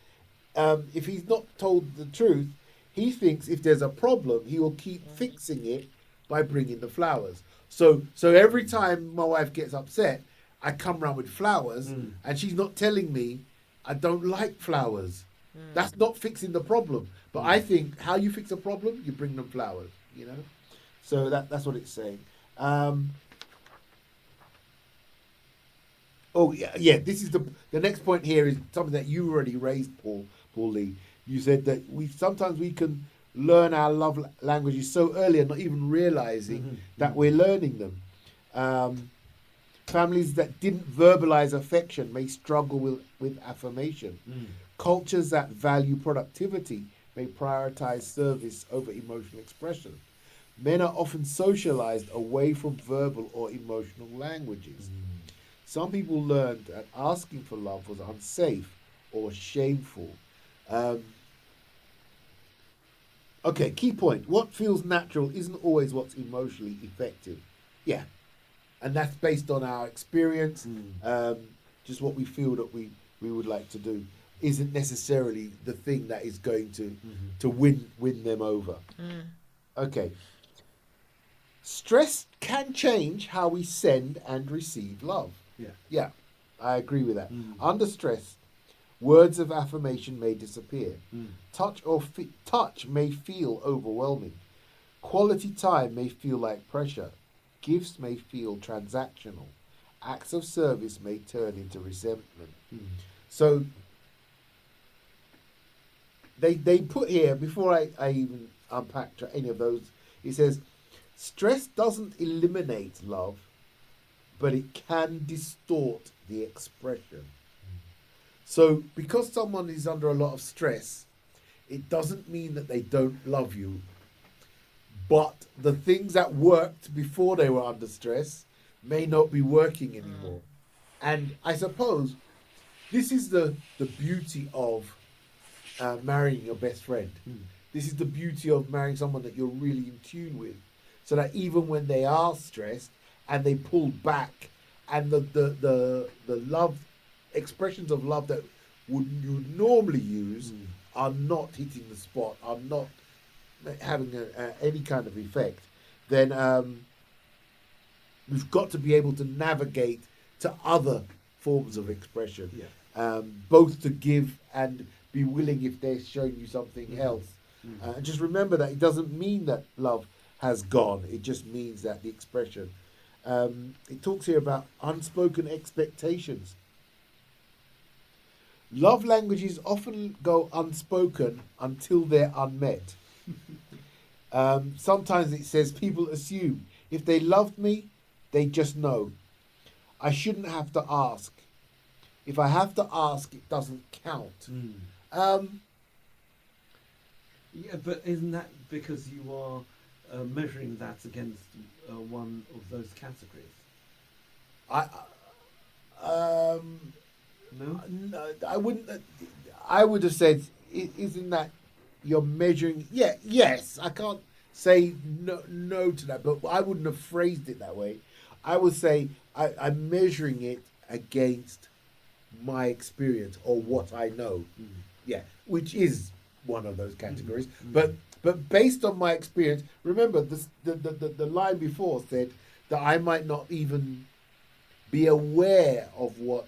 if he's not told the truth, he thinks if there's a problem, he will keep fixing it by bringing the flowers. So every time my wife gets upset, I come round with flowers, and she's not telling me I don't like flowers. That's not fixing the problem. But I think how you fix a problem, you bring them flowers. You know, so that's what it's saying. Oh yeah. This is the next point here is something that you already raised, Paul Lee. You said that sometimes we can learn our love languages so early and not even realizing that we're learning them. Families that didn't verbalize affection may struggle with affirmation. Cultures that value productivity may prioritize service over emotional expression. Men are often socialized away from verbal or emotional languages. Some people learned that asking for love was unsafe or shameful. Okay, key point. What feels natural isn't always what's emotionally effective. Yeah. And that's based on our experience. Just what we feel that we would like to do isn't necessarily the thing that is going to win them over. Okay. Stress can change how we send and receive love. Yeah, I agree with that. Under stress, words of affirmation may disappear. Touch may feel overwhelming. Quality time may feel like pressure. Gifts may feel transactional. Acts of service may turn into resentment. So they put here, before I even unpack any of those, it says, stress doesn't eliminate love, but it can distort the expression. So because someone is under a lot of stress, it doesn't mean that they don't love you. But the things that worked before they were under stress may not be working anymore. And I suppose this is the beauty of marrying your best friend. This is the beauty of marrying someone that you're really in tune with. So that even when they are stressed and they pull back, and the love expressions of love that you would normally use are not hitting the spot, are not having any kind of effect, then we've got to be able to navigate to other forms of expression, both to give and be willing if they're showing you something else. And just remember that it doesn't mean that love has gone. It just means that the expression. It talks here about unspoken expectations. Love languages often go unspoken until they're unmet. Sometimes it says people assume if they loved me, they just know. I shouldn't have to ask. If I have to ask, it doesn't count. Yeah, but isn't that because you are measuring that against one of those categories? No, I wouldn't. I would have said, isn't that you're measuring? Yeah, yes. I can't say no to that, but I wouldn't have phrased it that way. I would say I'm measuring it against my experience or what I know. Yeah, which is one of those categories. But based on my experience, remember the line before said that I might not even be aware of what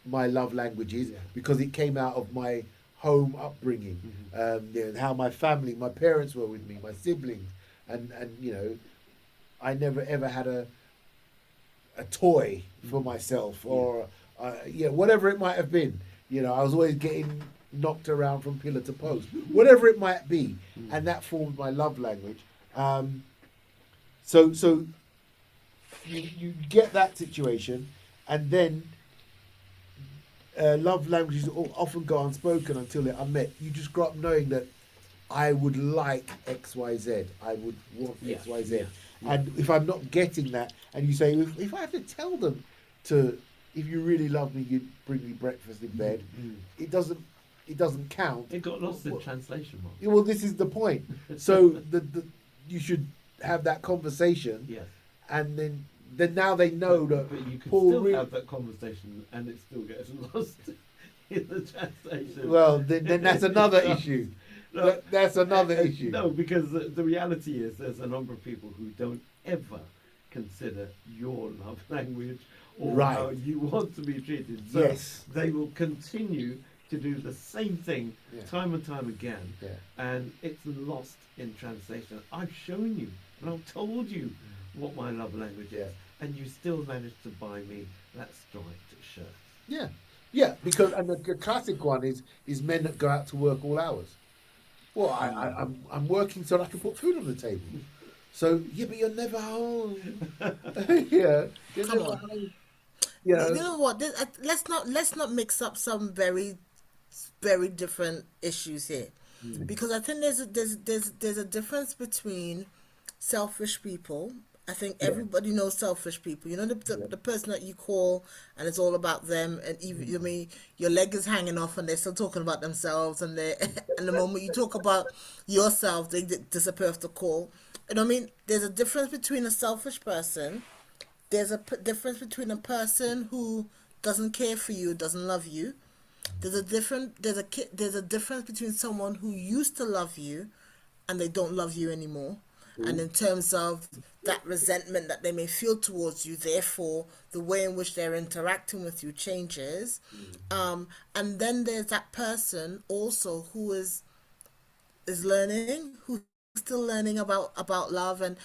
my love language is because it came out of my home upbringing, how my family, my parents were with me, my siblings, and I never ever had a toy for myself or whatever it might have been. I was always getting knocked around from pillar to post, whatever it might be, and that formed my love language. So you get that situation, and then love languages often go unspoken until they're unmet. You just grow up knowing that I would like X, Y, Z. I would want X, Y, Z. And if I'm not getting that, and you say, if I have to tell them if you really love me, you bring me breakfast in bed, it doesn't count. It got lost in translation, Mark. Well, this is the point. So you should have that conversation, Yes. and then now they know that But you can Paul still really- have that conversation and it still gets lost in the translation. Well, then that's another issue. No, That's another issue. No, because the reality is there's a number of people who don't ever consider your love language or Right. how you want to be treated. So Yes. they will continue to do the same thing Yeah. time and time again. Yeah. And it's lost in translation. I've shown you and I've told you what my love language is. And you still managed to buy me that striped shirt. Yeah, because and the classic one is men that go out to work all hours. Well, I'm working so that I can put food on the table. So but you're never home. You're Come never on. home. You know what? Let's not mix up some very, very different issues here, because I think there's a difference between selfish people. I think everybody knows selfish people. The person that you call and it's all about them, and even your leg is hanging off and they're still talking about themselves, and and the moment you talk about yourself, they disappear off the call. There's a difference between a selfish person. There's a difference between a person who doesn't care for you, doesn't love you. There's a difference between someone who used to love you and they don't love you anymore. And in terms of that resentment that they may feel towards you, therefore the way in which they're interacting with you changes. And then there's that person also who is learning, who's still learning about love, and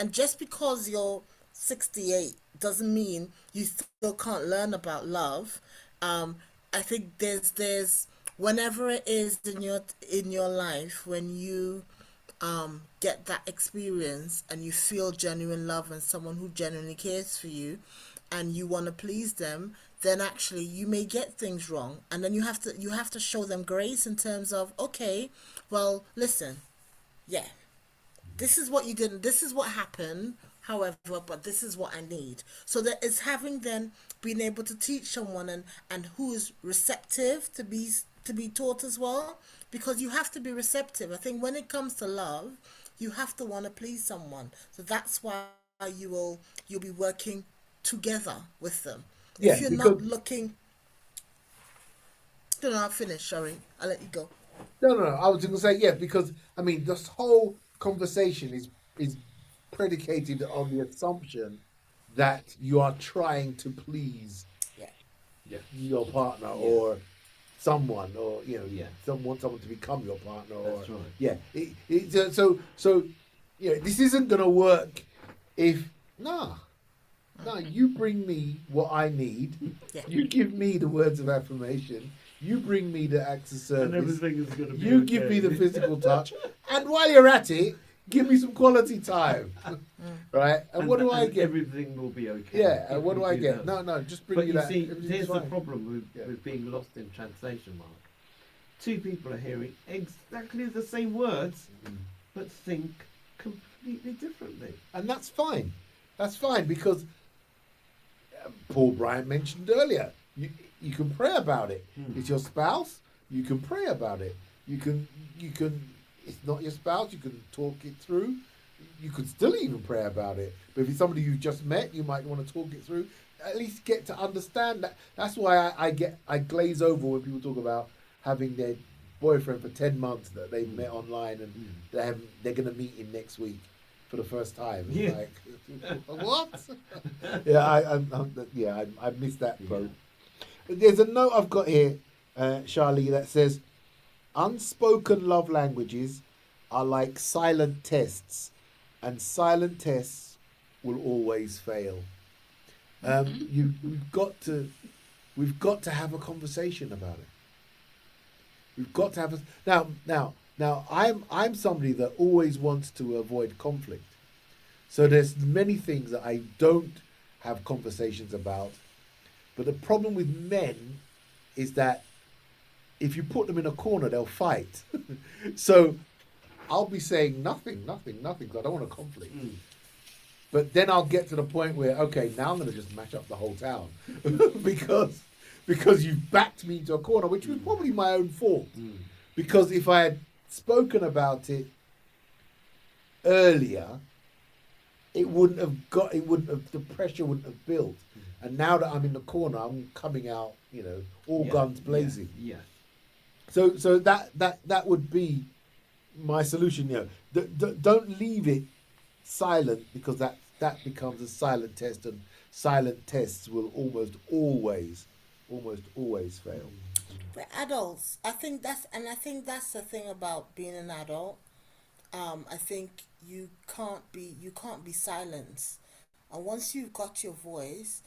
just because you're 68 doesn't mean you still can't learn about love. I think there's whenever it is in your life when you get that experience and you feel genuine love and someone who genuinely cares for you and you want to please them, then actually you may get things wrong, and then you have to show them grace in terms of, okay, well, listen, this is what you did, this is what happened, however, but this is what I need. So that it's having then being able to teach someone and who is receptive to be taught as well, because you have to be receptive. I think when it comes to love, you have to want to please someone. So that's why you'll be working together with them. If you're not looking, I'll finish. Sorry, I'll let you go. No. I was going to say because this whole conversation is predicated on the assumption that you are trying to please your partner or someone, or someone to become your partner. That's right. So this isn't going to work if you bring me what I need. You give me the words of affirmation. You bring me the acts of service. And everything is going to be You okay. give me the physical touch, and while you're at it, give me some quality time, right? And what do I get? Everything will be okay. Yeah, and if what you do I do get? that. No, just bring But me you that. see, Everything's here's the fine. problem with being lost in translation, Mark. Two people are hearing exactly the same words, but think completely differently. And that's fine. That's fine, because Paul Bryant mentioned earlier, you can pray about it. It's your spouse, you can pray about it. You can. It's not your spouse, you can talk it through. You could still even pray about it. But if it's somebody you've just met, you might want to talk it through. At least get to understand that. That's why I glaze over when people talk about having their boyfriend for 10 months that they've met online and they're going to meet him next week for the first time. It's like, what? I missed that quote. There's a note I've got here, Charlie, that says, unspoken love languages are like silent tests, and silent tests will always fail. We've got to have a conversation about it. We've got to have a now. I'm somebody that always wants to avoid conflict. So there's many things that I don't have conversations about. But the problem with men is that if you put them in a corner, they'll fight. So I'll be saying nothing, because I don't want a conflict. But then I'll get to the point where, okay, now I'm going to just mash up the whole town because you've backed me into a corner, which was probably my own fault. Because if I had spoken about it earlier, the pressure wouldn't have built. And now that I'm in the corner, I'm coming out, all guns blazing. Yeah. So that would be my solution. Don't leave it silent, because that becomes a silent test, and silent tests will almost always fail. We're adults. I think that's the thing about being an adult. I think you can't be silenced. And once you've got your voice,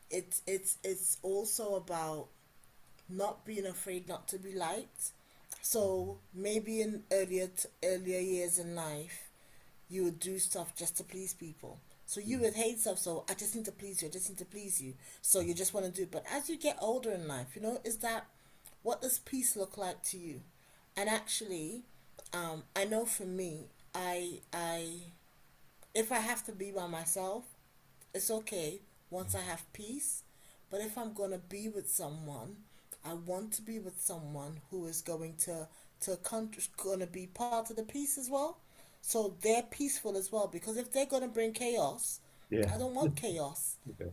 it's also about not being afraid not to be liked. So maybe in earlier years in life, you would do stuff just to please people. So you would hate stuff. So I just need to please you. I just need to please you. So you just want to do it. But as you get older in life, is that what does peace look like to you? And actually, I know for me, if I have to be by myself, it's okay once I have peace. But if I'm gonna be with someone, I want to be with someone who is going to gonna be part of the peace as well. So they're peaceful as well. Because if they're gonna bring chaos, Yeah. I don't want chaos. Okay.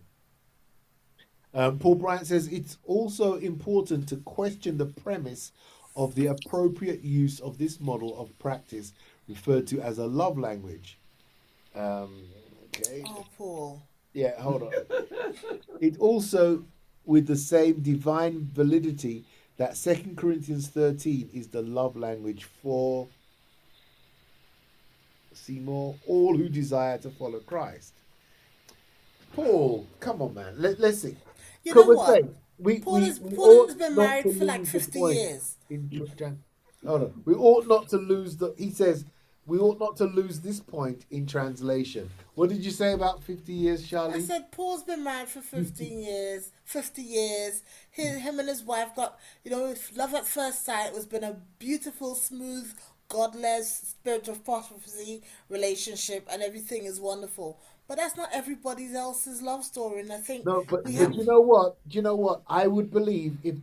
Paul Bryant says it's also important to question the premise of the appropriate use of this model of practice referred to as a love language. Okay. Oh, Paul. Yeah, hold on. It also, with the same divine validity, that 2 Corinthians 13 is the love language for Seymour, all who desire to follow Christ. Paul, come on, man. Let's see. You know what? Paul has been married for like 50 years. Hold on. We ought not to lose he says, we ought not to lose this point in translation. What did you say about 50 years, Charlie? I said Paul's been married for 15 years, 50 years. Him and his wife got, love at first sight. It's been a beautiful, smooth, godless, spiritual prophecy relationship, and everything is wonderful. But that's not everybody else's love story, and I think no. But you know what? Do you know what? I would believe if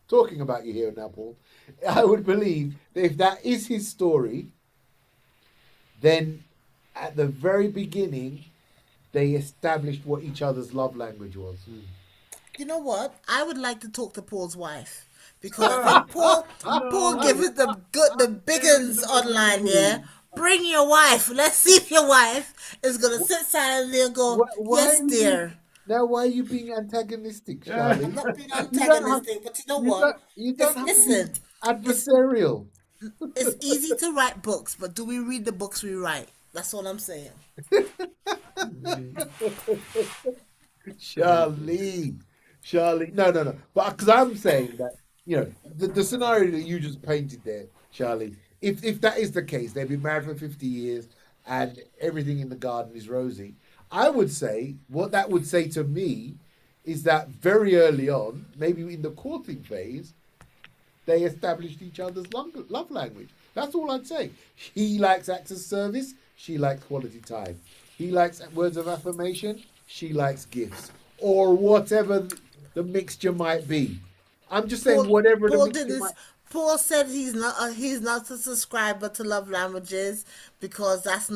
talking about you here now, Paul, I would believe that if that is his story, then at the very beginning, they established what each other's love language was. You know what? I would like to talk to Paul's wife, because I think Paul gives it the big uns online. Yeah, bring your wife. Let's see if your wife is gonna sit silently and go, yes, dear. Now, why are you being antagonistic, Charlie? I'm not being antagonistic, but you know what? You don't have Listen, to be adversarial. It's easy to write books, but do we read the books we write? That's all I'm saying. Charlie. No. But because I'm saying that, the scenario that you just painted there, Charlie, if that is the case, they've been married for 50 years and everything in the garden is rosy, I would say, what that would say to me is that very early on, maybe in the courting phase, they established each other's love language. That's all I'd say. He likes acts of service. She likes quality time. He likes words of affirmation. She likes gifts. Or whatever the mixture might be. I'm just saying whatever the mixture might be. Paul said he's not a subscriber to love languages because that's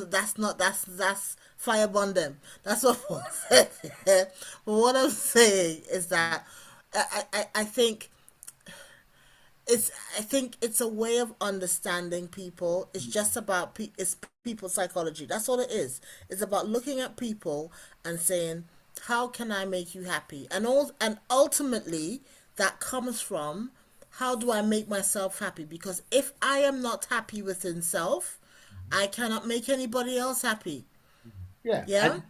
firebomb them. That's what Paul said. But what I'm saying is that I think it's a way of understanding people. It's just about it's people's psychology. That's all it is. It's about looking at people and saying, how can I make you happy? And ultimately that comes from how do I make myself happy? Because if I am not happy within self, I cannot make anybody else happy. Yeah,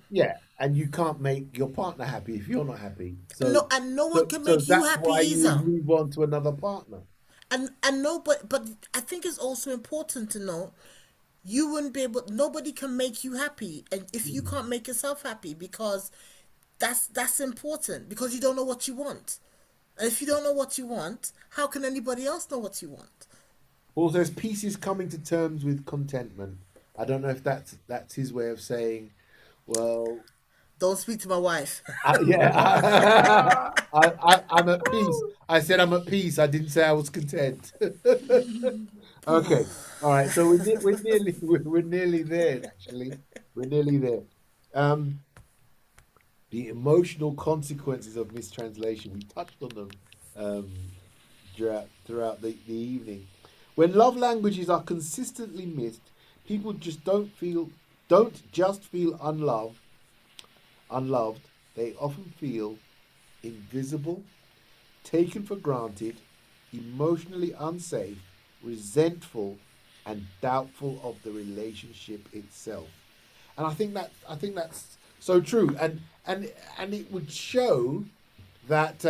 Yeah? and you can't make your partner happy if you're not happy. No, and no one can So make you that's happy why you either. move on to another partner. And no, but I think it's also important to know you wouldn't be able. Nobody can make you happy, and if you can't make yourself happy, because that's important, because you don't know what you want, and if you don't know what you want, how can anybody else know what you want? Well, there's pieces coming to terms with contentment. I don't know if that's his way of saying, well, Don't speak to my wife. yeah, I'm at peace. I said I'm at peace. I didn't say I was content. Okay, all right. So we're nearly there. Actually, we're nearly there. Um, the emotional consequences of mistranslation. We touched on them um, throughout the evening. When love languages are consistently missed, people just don't just feel unloved. They often feel invisible, taken for granted, emotionally unsafe, resentful, and doubtful of the relationship itself. And I think that's so true. And it would show that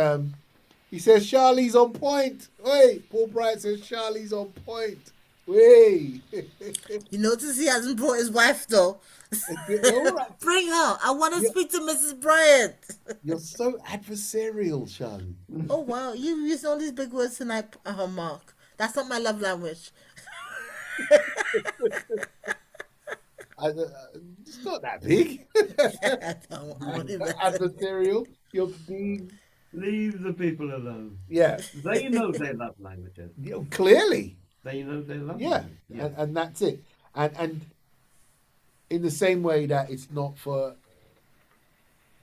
he says Charlie's on point. Wait, Paul Bryant says Charlie's on point. Wait. You notice he hasn't brought his wife though. All right. Bring her. I want to Yeah. speak to Mrs. Bryant. You're so adversarial, Charlie. Oh wow, you used all these big words tonight, Mark. That's not my love language. It's not that big. I won't even- Adversarial. You're being, Leave the people alone. yeah. They know their love languages. Clearly. They know their love Yeah, language. Yeah. and that's it. And in the same way that it's not for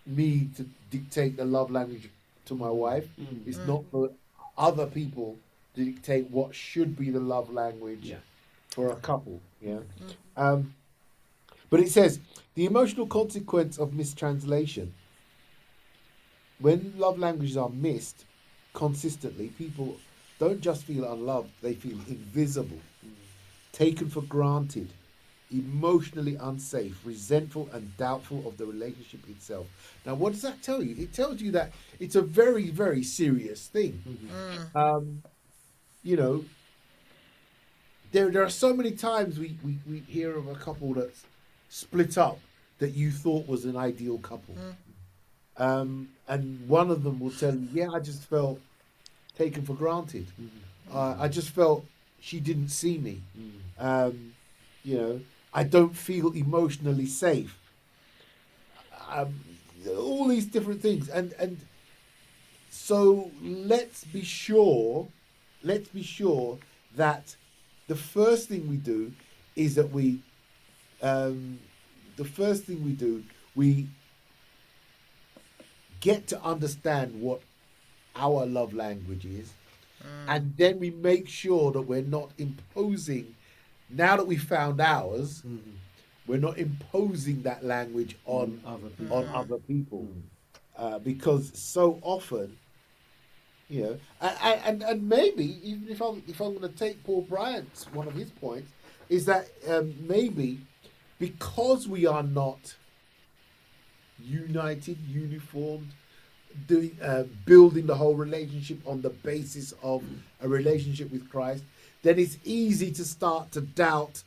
me to dictate the love language to my wife, it's not for other people to dictate what should be the love language Yeah. for a couple. Yeah. But it says the emotional consequence of mistranslation. When love languages are missed consistently, people don't just feel unloved, they feel invisible, taken for granted, emotionally unsafe, resentful, and doubtful of the relationship itself. Now, what does that tell you? It tells you that it's a very, very serious thing. You know, there are so many times we hear of a couple that's split up that you thought was an ideal couple. And one of them will tell you, yeah, I just felt taken for granted. I just felt she didn't see me. You know, I don't feel emotionally safe. All these different things. And so let's be sure that the first thing we do is that we get to understand what our love language is, and then we make sure that we're not imposing, now that we found ours, we're not imposing that language on other people. Because so often, you know, and maybe even if I'm going to take Paul Bryant's, one of his points is that maybe because we are not united, uniformed, building the whole relationship on the basis of a relationship with Christ, then it's easy to start to doubt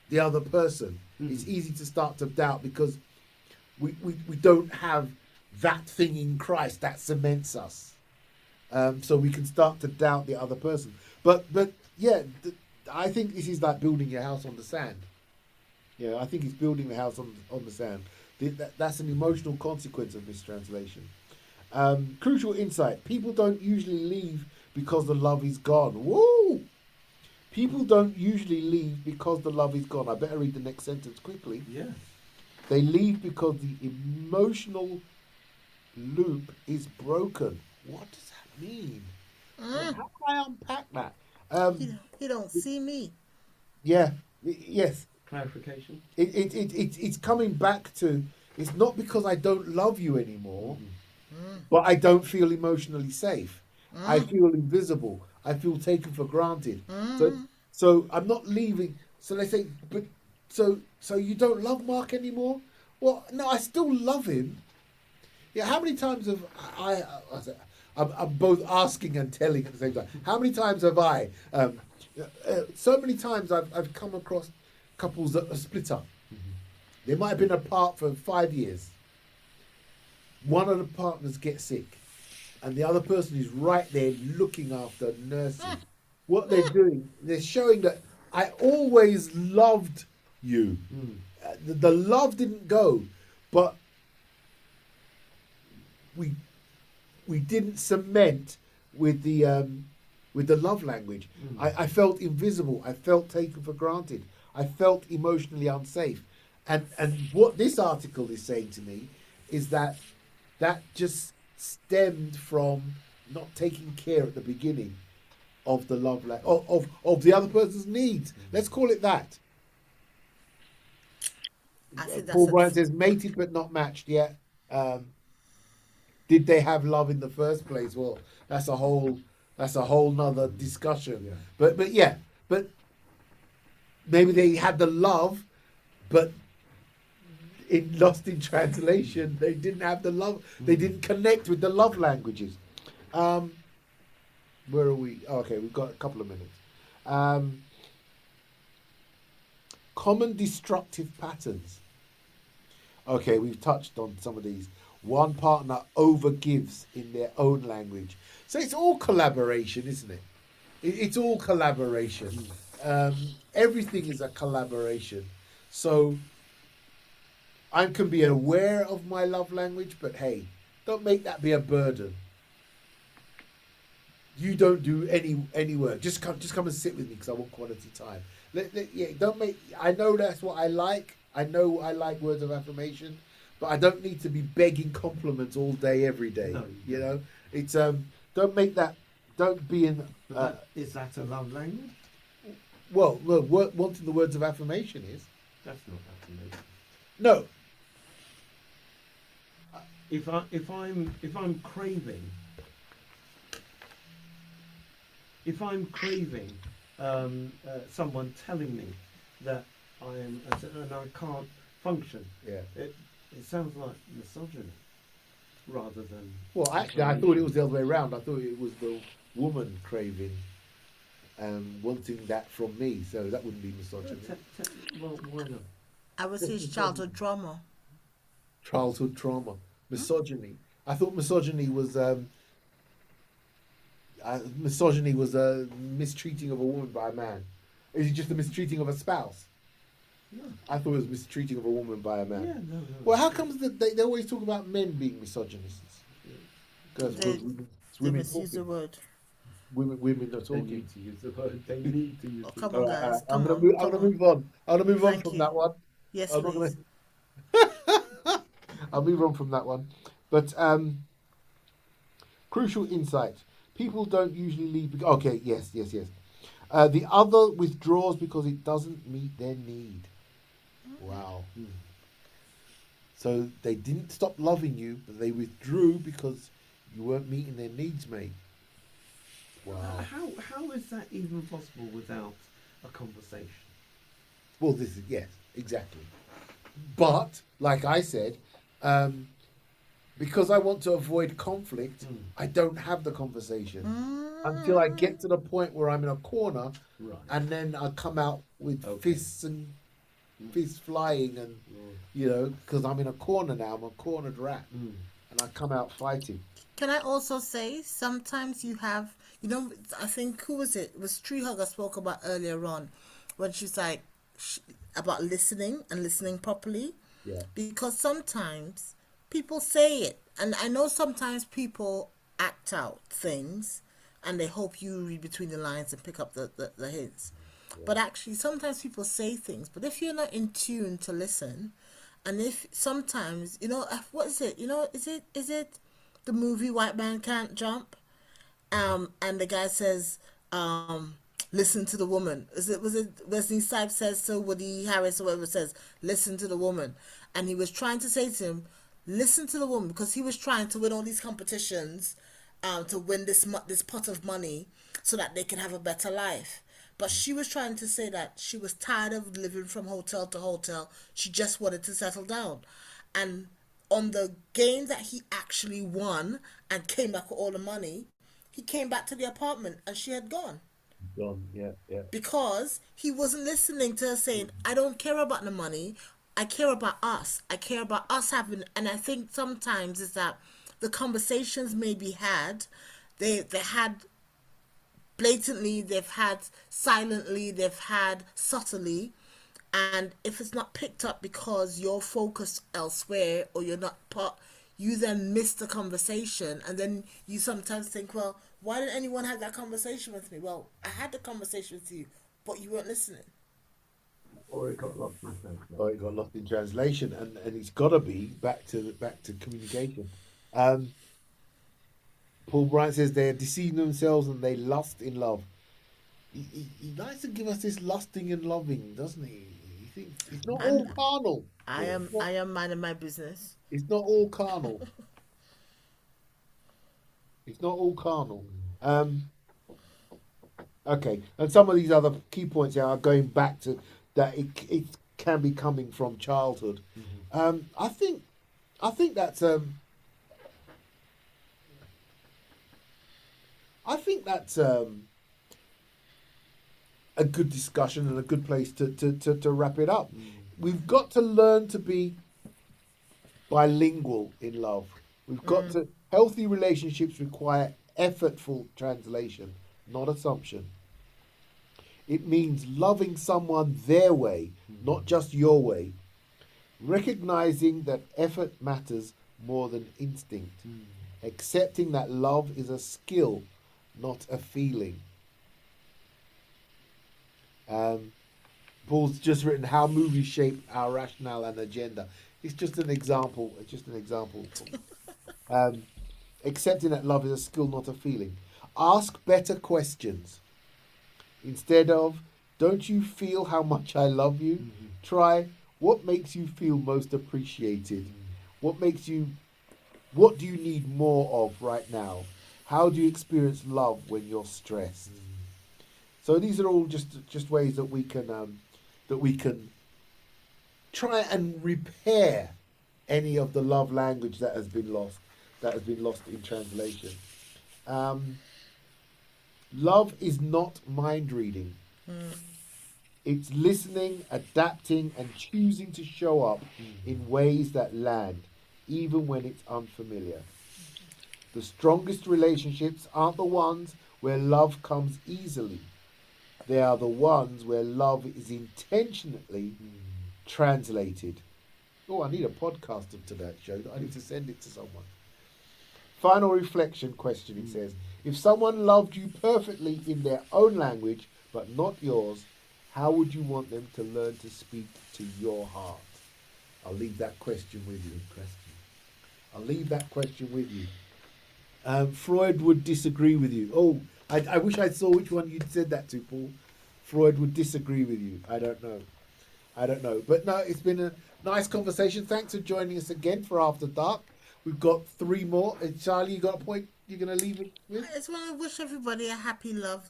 the other person. It's easy to start to doubt because we don't have that thing in Christ that cements us. So we can start to doubt the other person. But yeah, I think this is like building your house on the sand. Yeah, I think it's building the house on the sand. That's an emotional consequence of mistranslation. Crucial insight. People don't usually leave because the love is gone. Woo! People don't usually leave because the love is gone. I better read the next sentence quickly. Yeah. They leave because the emotional loop is broken. What does that mean? How can I unpack that? He don't see me. Yeah, yes. Clarification. It's coming back to, it's not because I don't love you anymore, but I don't feel emotionally safe. I feel invisible. I feel taken for granted. So I'm not leaving. So they say, but so you don't love Mark anymore? Well, no, I still love him. Yeah, how many times have I'm both asking and telling at the same time. How many times have I? So many times I've come across couples that are split up. They might have been apart for 5 years. One of the partners gets sick, and the other person is right there looking after, nursing. What they're doing, they're showing that I always loved you. The love didn't go, but we didn't cement with the love language. I felt invisible. I felt taken for granted. I felt emotionally unsafe. And what this article is saying to me is that just stemmed from not taking care at the beginning of the love of the other person's needs. Let's call it that. I think Paul that's Bryan says mated but not matched yet. Did they have love in the first place? Well, that's a whole nother discussion. Yeah. But maybe they had the love, but it lost in translation. They didn't have the love. They didn't connect with the love languages. Where are we? Oh, okay, we've got a couple of minutes. Common destructive patterns. Okay, we've touched on some of these. One partner overgives in their own language. So it's all collaboration, isn't it? It's all collaboration. Everything is a collaboration. So I can be aware of my love language, but hey, don't make that be a burden. You don't do any work. Just come and sit with me because I want quality time. Don't make. I know that's what I like. I know I like words of affirmation, but I don't need to be begging compliments all day, every day. No. You know, it's don't make that. Don't be in. Is that a love language? Well, wanting the words of affirmation is. That's not affirmation. No. If I'm craving someone telling me that I am and I can't function, Yeah. it sounds like misogyny rather than. Well, actually, I thought it was the other way around. I thought it was the woman craving, wanting that from me. So that wouldn't be misogyny. Well, why not? I would say it's childhood trauma. Childhood trauma, misogyny. I thought misogyny was mistreating of a woman by a man. Is it just the mistreating of a spouse? No. I thought it was mistreating of a woman by a man. Yeah, no. Well, how comes that they always talk about men being misogynists? Because They women misuse the talking. word. Women are They talking. need to use the word. They need to use Oh, the come word. on, guys. I'm Come gonna on. move on. I'm gonna move on Thank from you. that one. Yes, I'm not please. I'll move on from that one. But crucial insight. People don't usually leave. Okay, yes. The other withdraws because it doesn't meet their need. Wow. So they didn't stop loving you, but they withdrew because you weren't meeting their needs, mate. Wow. How is that even possible without a conversation? Well, this is yes, exactly. But like I said, because I want to avoid conflict, I don't have the conversation until I get to the point where I'm in a corner, Right. and then I come out with Okay. fists flying, and because I'm in a corner now, I'm a cornered rat, and I come out fighting. Can I also say sometimes you have, I think, who was it? It was Tree Hugger spoke about earlier on when she's like about listening and listening properly. Yeah. Because sometimes people say it, and I know sometimes people act out things and they hope you read between the lines and pick up the hints. But actually, sometimes people say things, but if you're not in tune to listen, and if sometimes, what is it? Is it the movie White Man Can't Jump? And the guy says, listen to the woman. Was it Wesley Snipes says so, Woody Harris or whatever says, listen to the woman. And he was trying to say to him, listen to the woman, because he was trying to win all these competitions to win this pot of money so that they can have a better life. But she was trying to say that she was tired of living from hotel to hotel. She just wanted to settle down. And on the game that he actually won and came back with all the money, he came back to the apartment and she had gone. Gone. Yeah, yeah. Because he wasn't listening to her saying, I don't care about the money. I care about us. I care about us having, and I think sometimes is that the conversations may be had, they had blatantly, they've had silently, they've had subtly, and if it's not picked up because you're focused elsewhere or you're not part, you then miss the conversation, and then you sometimes think, well, why didn't anyone have that conversation with me? Well, I had the conversation with you, but you weren't listening. Or it got lost in translation. Oh, it got lost in translation, and it's got to be back to communication. Paul Bryant says they're deceiving themselves and they lust in love. He likes to give us this lusting and loving, doesn't he? He thinks it's not all carnal. I am minding my business. It's not all carnal. It's not all carnal. Okay, and some of these other key points here are going back to that it can be coming from childhood. I think that's a good discussion and a good place to wrap it up. We've got to learn to be bilingual in love. We've got to, healthy relationships require effortful translation, not assumption. It means loving someone their way, not just your way. Recognizing that effort matters more than instinct. Accepting that love is a skill, not a feeling. Paul's just written how movies shape our rationale and agenda. It's just an example. It's just an example. Accepting that love is a skill, not a feeling. Ask better questions. Instead of, don't you feel how much I love you? Try, what makes you feel most appreciated? What do you need more of right now? How do you experience love when you're stressed? So these are all just ways that we can try and repair any of the love language that has been lost in translation. Love is not mind reading. It's listening, adapting, and choosing to show up in ways that land, even when it's unfamiliar. The strongest relationships aren't the ones where love comes easily. They are the ones where love is intentionally translated. Oh, I need a podcast of that show. I need to send it to someone. Final reflection question, it says. If someone loved you perfectly in their own language, but not yours, how would you want them to learn to speak to your heart? I'll leave that question with you. I'll leave that question with you. Freud would disagree with you. Oh, I wish I saw which one you'd said that to, Paul. Freud would disagree with you. I don't know. But no, it's been a nice conversation. Thanks for joining us again for After Dark. We've got 3 more. Charlie, you got a point you're going to leave it with? I just want to wish everybody a happy love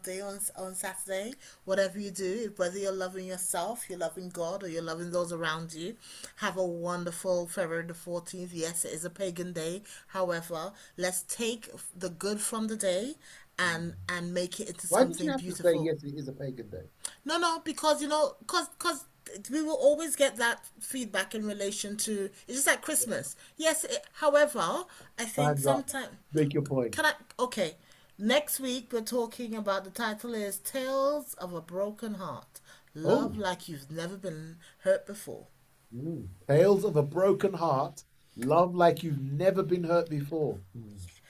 day on Saturday. Whatever you do, whether you're loving yourself, you're loving God, or you're loving those around you, have a wonderful February the 14th. Yes, it is a pagan day. However, let's take the good from the day and make it into Why did something you have beautiful. to say yes, it is a pagan day? No, because because we will always get that feedback in relation to, it's just like Christmas. Yes, however, I think Time's up. sometimes Make your point. okay. Next week we're talking about, the title is Tales of a Broken Heart. Love like you've never been hurt before. Tales of a broken heart. Love like you've never been hurt before.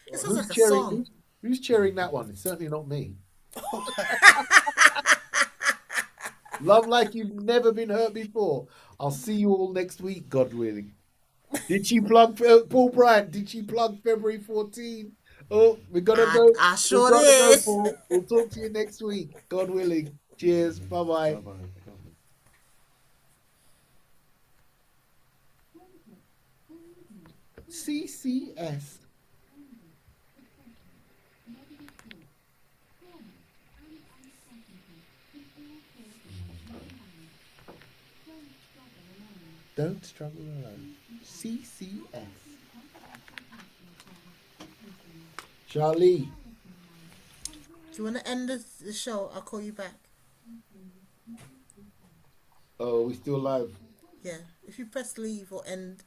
It sounds like a song. Who's cheering that one? It's certainly not me. Love like you've never been hurt before. I'll see you all next week, God willing. Did she plug Paul Bryant? Did she plug February 14? Oh, we gotta go. I sure We gotta did. go, Paul. We'll talk to you next week, God willing. Cheers. Bye-bye. Bye-bye. CCS. Don't struggle alone. CCS. Charlie. Do you want to end the show? I'll call you back. Oh, we still live. Yeah. If you press leave or end